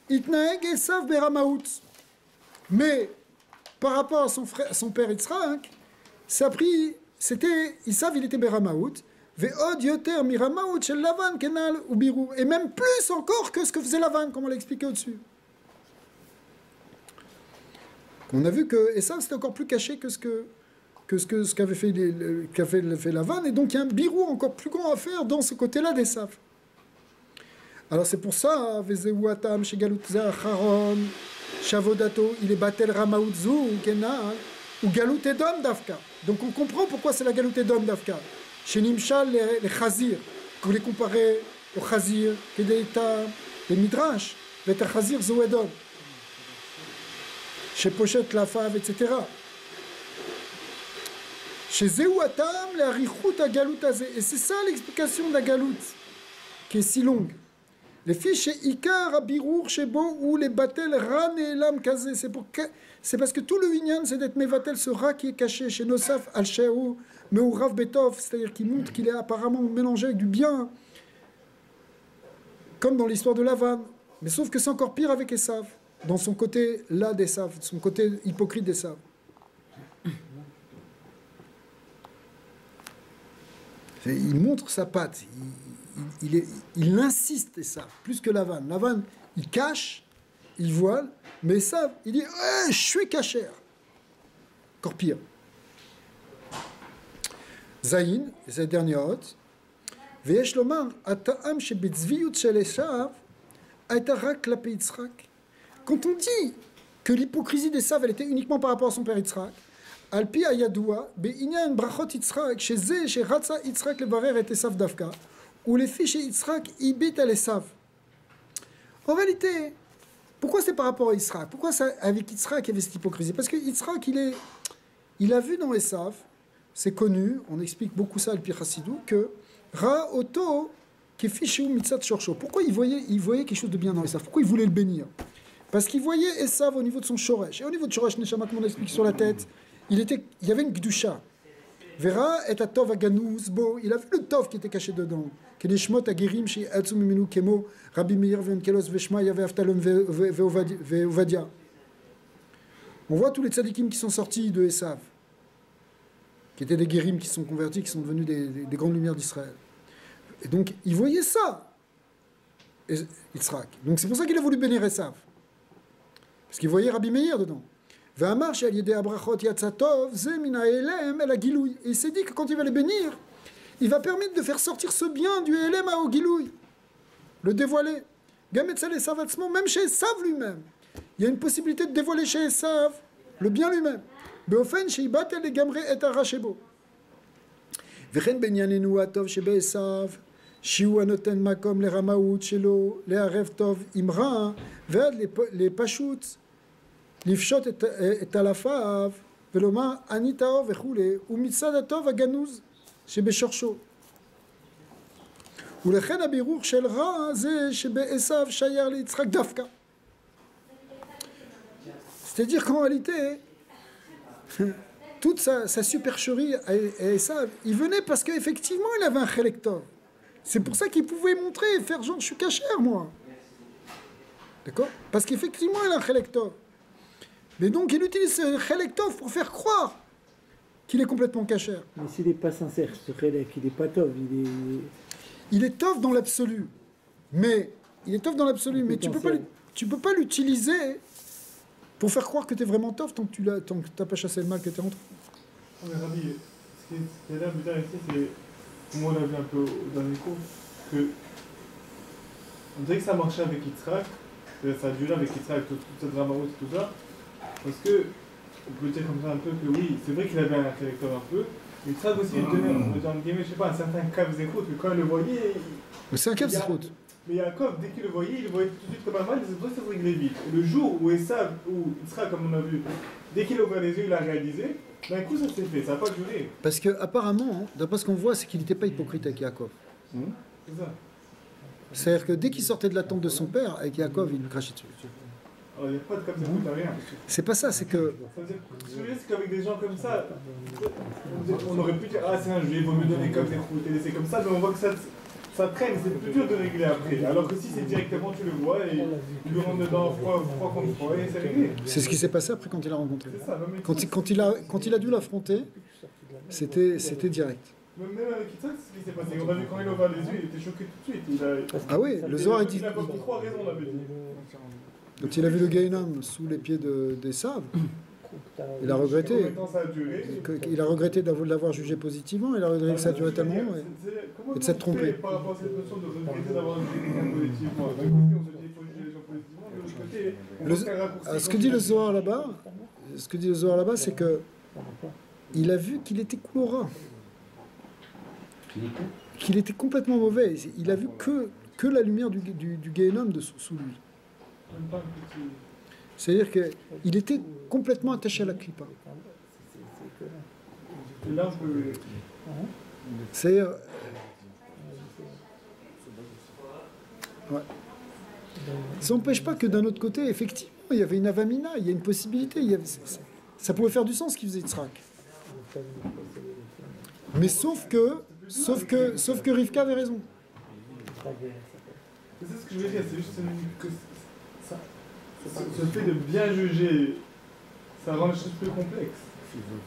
Itnaeg, Esav, Beramaout. Mais, par rapport à son père Yitzrak, ça a pris, Isav, il était Beramaout. Et même plus encore que ce que faisait Lavan, comme on l'a expliqué au-dessus. On a vu que Esav c'était encore plus caché que ce qu'avait fait Lavan, et donc il y a un birou encore plus grand à faire dans ce côté-là d'Esav. Alors c'est pour ça, Vezeuatam, Shegalutza, Charon, Shavodato, il est Batel Ramaoutzu, Kena, ou Galut Edom Dafka. Donc on comprend pourquoi c'est la Galut Edom Dafka. Chez Nimshal, les Chazir, que vous les comparez aux Chazir, Kedeita, les Midrash, les Chazir Zoedom, chez Pochet, la Fave, etc. Chez Zeuatam, les Arichut à Galout Azé. Et c'est ça l'explication de la Galout, qui est si longue. Les filles chez Ikar, Abirour, chez Bo, ou les Batel, Ran et Elam Kazé. C'est parce que tout le Inyan, c'est d'être Mevatel, ce rat qui est caché chez Nosaf, Al-Shehu, Meurav Betov, c'est-à-dire qu'il montre qu'il est apparemment mélangé avec du bien, comme dans l'histoire de Lavan. Mais sauf que c'est encore pire avec Esav, dans son côté là d'Esav, son côté hypocrite d'Esav. Il montre sa patte, il insiste Esav, plus que Lavan. Lavan, il cache, il voile, mais Esav, il dit je suis cachère. Encore pire. Zayin, c'est la dernière hôte. Veyesh lomar, ata'am shebetzviyut shel Esav, aitarak klape Yitzhak. Quand on dit que l'hypocrisie d'Esav, elle était uniquement par rapport à son père Yitzhak, alpi ayadoua, be'inyan brachot Yitzhak, chez Zé, chez Ratza Yitzhak levarer et Esav davka, ou les filles chez Yitzhak ibit al Esav. En réalité, Pourquoi c'est par rapport à Yitzhak? Pourquoi ça, avec Yitzhak il y avait cette hypocrisie? Parce que Yitzhak, il a vu dans Esav, c'est connu, on explique beaucoup ça à Chassidou, que Ra Oto Kefishu Mitzat Shorsho. Pourquoi il voyait quelque chose de bien dans Esav? Pourquoi il voulait le bénir? Parce qu'il voyait Esav au niveau de son shoresh. Et au niveau de shoresh Neshama, comme on explique sur la tête, il y avait une gdusha. Vera et Tov Aganouz Bo. Il a vu le Tov qui était caché dedans. Keneshmot Agirim Shi Atsu Mimenu Kemo Rabbi Meir Venkelos Veshma Yave Avtalon Veovadia. On voit tous les tzadikim qui sont sortis de Esav, qui étaient des guérim qui sont convertis, qui sont devenus des grandes lumières d'Israël. Et donc, il voyait ça, Yitzhak. Donc, c'est pour ça qu'il a voulu bénir Esav. Parce qu'il voyait Rabbi Meir dedans. Et il s'est dit que quand il va les bénir, il va permettre de faire sortir ce bien du Elem au Gilouï, le dévoiler. Même chez Esav lui-même, il y a une possibilité de dévoiler chez Esav le bien lui-même. וכן בענייננו הטוב שבעשיו, שהוא הנותן מקום לרמאות שלו, לערב טוב עם רע, ועד לפשוט לפשוט את אלפיו, ולומר אני טהור וכולי, ומצד הטוב הגנוז שבשורשו. ולכן הבירור של רע זה שבעשיו שייר ליצחק דווקא. C'est-à-dire qu'en réalité, toute sa supercherie à Esav, il venait parce qu'effectivement il avait un chelek tov. C'est pour ça qu'il pouvait montrer et faire genre je suis cachère moi. D'accord? Parce qu'effectivement il a un chelek tov. Mais donc il utilise ce chelek tov pour faire croire qu'il est complètement cachère. Mais s'il n'est pas sincère, ce chelek, il n'est pas tov, il est tov dans l'absolu. Mais tu peux pas l'utiliser pour faire croire que tu es vraiment tov tant que tu n'as pas chassé le mal que tu es rentré. Mais Rabbi, ce qui a l'air bizarre ici, c'est, comme on l'a vu un peu au dernier cours, que on dirait que ça marchait avec Yitzhak, ça a duré avec Yitzhak, toute cette dramaose et tout ça, parce que, on peut dire comme ça un peu que oui, c'est vrai qu'il avait un caractère un peu, mais Yitzhak aussi, il donnait, entre guillemets, je sais pas, un certain cav zéchout, que quand il le voyait... Mais c'est un cav zéchout. Mais Yaakov, dès qu'il le voyait tout de suite comme un mal, c'est pour ça que ça se réglait vite. Et le jour où Esav, ou Yitzhak, comme on a vu, dès qu'il ouvrait les yeux, il a réalisé, d'un coup ça s'est fait, ça n'a pas duré. Parce qu'apparemment, d'après ce qu'on voit, c'est qu'il n'était pas hypocrite avec Yaakov. C'est ça. C'est-à-dire que dès qu'il sortait de la tente de son père, avec Yaakov, il lui crachait dessus. Alors il n'y a pas de comme ça, t'as rien. C'est pas ça, c'est que... Ça veut dire, ce que je veux dire, c'est qu'avec des gens comme ça, on aurait pu dire, ah c'est un juif, il vaut mieux donner comme des routes et laisser comme ça, mais on voit que ça traîne, c'est plus dur de régler après. Alors que si c'est directement, tu le vois et il lui rentre dedans froid contre froid et c'est réglé. C'est ce qui s'est passé après quand il l'a rencontré. C'est ça, quand il a dû l'affronter, c'était direct. Même avec Yitzhak, c'est ce qui s'est passé. On a vu quand il ouvrait les yeux, il était choqué tout de suite. Ah oui, le Zohar dit. Il a pas pris 3 raisons, on avait dit. Quand il a vu le Gaïnam sous les pieds d'Esav, il a regretté. Il a regretté de l'avoir jugé positivement, il a regretté que ça a duré tellement et de s'être trompé. Par rapport à cette notion de regretter d'avoir jugé quelqu'un positivement, d'un côté on se dit qu'il faut juger les gens positivement, de l'autre côté on fait un raccourci. Ce que dit le Zohar là-bas, c'est que il a vu qu'il était Koulora, qu'il était complètement mauvais. Il a vu que la lumière du Gaïnam sous lui. C'est-à-dire qu'il était complètement attaché à la clipa. C'est-à-dire... Ouais. Ça n'empêche pas que d'un autre côté, effectivement, il y avait une avamina, il y a une possibilité. Ça pouvait faire du sens ce qu'il faisait Yitzhak. Mais sauf que Rivka avait raison. C'est ce que je veux dire, c'est juste que ce fait de bien juger, ça rend les choses plus complexes.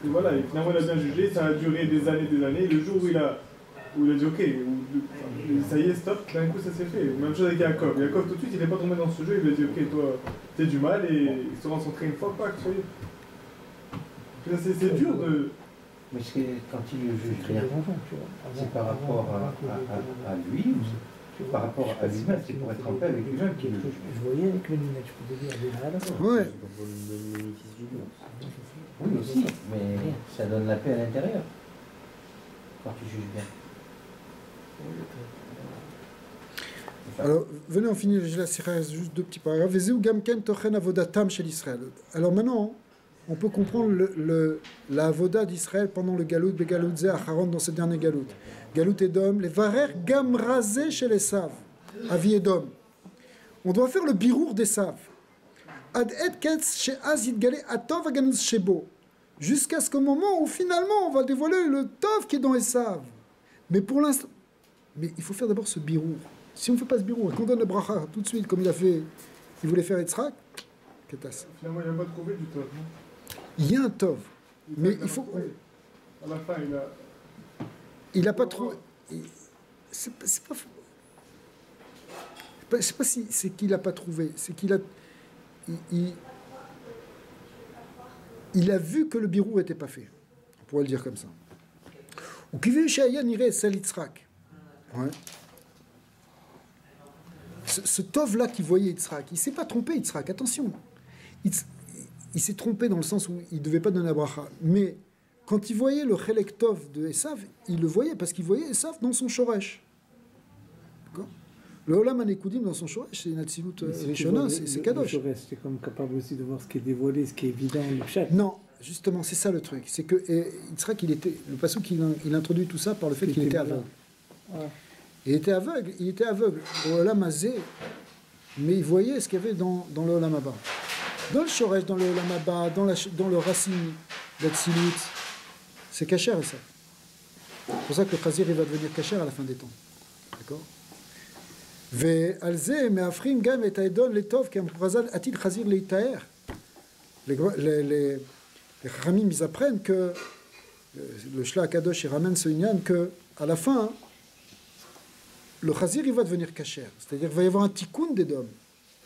Et voilà, et finalement il a bien jugé, ça a duré des années, et le jour où il a dit ok, ça y est, stop, d'un coup ça s'est fait. Même chose avec Yaakov. Yaakov tout de suite il n'est pas tombé dans ce jeu, il lui a dit ok, toi t'es du mal, et il se rencontrait une fois, pas que c'est dur de... Mais quand il le juge rien, c'est par rapport à lui ou par rapport à lui-même, c'est pour être en paix avec lui-même qui le juge. Je voyais avec les lunettes, je peux te dire des mal. Ouais. Oui aussi, mais ça donne la paix à l'intérieur quand tu juges bien. Alors, venez, on finit la sira, juste 2 petits paragraphes. Alors maintenant, on peut comprendre la avoda d'Israël pendant le galout, begalout ze acharon, dans ce dernier galout. Galout Edom, les varer gam rasé chez les saves, avi Edom. On doit faire le birour des saves. Ad et ketz chez azid galé atov aganus shebo. Jusqu'à ce moment où finalement on va dévoiler le tov qui est dans les saves. Mais pour l'instant, mais il faut faire d'abord ce birour. Si on ne fait pas ce birour, qu'on donne le bracha tout de suite, comme il a fait, il voulait faire Yitzhak, qu'est-ce que finalement, il n'a pas trouvé du tov, non? il y a un tov, mais il faut. À la fin, il n'a pas trouvé. C'est pas si c'est qu'il n'a pas trouvé, c'est qu'il a. Il a vu que le birour n'était pas fait. On pourrait le dire comme ça. Ou qui veut chez Ayan irait Sal Yitzhak. Ouais. Ce tov-là qui voyait Yitzhak, il ne s'est pas trompé, Yitzhak, attention. Il s'est trompé dans le sens où il ne devait pas donner la bracha. Mais quand il voyait le chelek tov de Esav, il le voyait parce qu'il voyait Esav dans son shoresh. D'accord. Le Olam Hanekudim dans son shoresh, c'est une atzilut rishona, c'est kadosh. C'est comme capable aussi de voir ce qui est dévoilé, ce qui est évident, le pshat. Non, justement, c'est ça le truc. C'est que Yitzhak, le passouk, il introduit tout ça par le fait qu'il était aveugle. Ouais. Il était aveugle au Olam Hazé, mais il voyait ce qu'il y avait dans le Olam Haba. Dans le Shoresh, dans le Olam Haba, dans le racine d'Atsilut, c'est kasher et ça. C'est pour ça que le Chazir il va devenir kasher à la fin des temps. D'accord? Ve'alze me'afrim gam et aedon letov kem prazad atil Chazir leitaer. Les Ramim, ils apprennent que le Shla Kadosh il ramène ce inyan que à la fin le Chazir il va devenir kasher, c'est-à-dire qu'il va y avoir un tikkun d'Edom,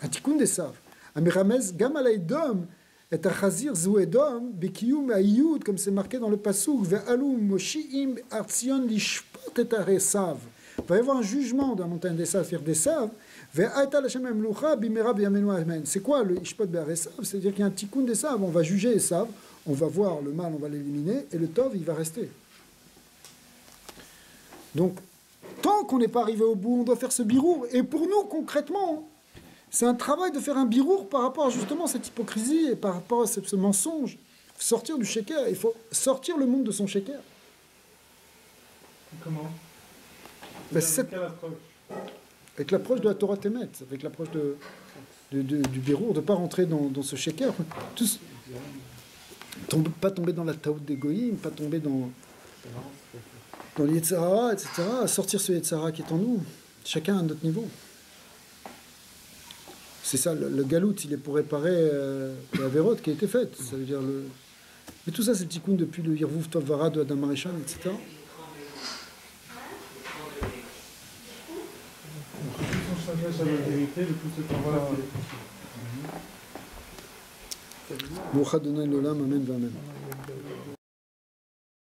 un tikkun des saves. Amiramez gam al Edom et un Chazir zou Edom bekiyum ayud comme c'est marqué dans le pasuk ve'alum moshiim artzion lishpot et aresav. Il va y avoir un jugement dans la montagne des saves, faire des saves. Ve'aita l'Hashem emlucha bimera b'yamenu amen. C'est quoi le ishpot be'aresav? C'est-à-dire qu'il y a un tikkun des saves. On va juger les saves, on va voir le mal, on va l'éliminer, et le tov il va rester. Donc tant qu'on n'est pas arrivé au bout, on doit faire ce birour. Et pour nous, concrètement, c'est un travail de faire un birour par rapport à justement cette hypocrisie et par rapport à ce mensonge. Sortir du sheker, il faut sortir le monde de son sheker. Comment? Quelle approche? Avec l'approche de la Torah Temet, avec l'approche du birour, de ne pas rentrer dans ce sheker. Pas tomber dans la taout d'égoïme, pas tomber dans le Yetzirah, etc. Sortir ce Yetzirah qui est en nous, chacun à notre niveau. C'est ça, le galout, il est pour réparer la vérote qui a été faite. Ça veut dire mais tout ça, c'est le tikkun depuis le Yirvuv Tov Vara de Adam Maréchal, etc. La vérité, le plus se convoit. Boucha Adonai l'olam, amen, amen.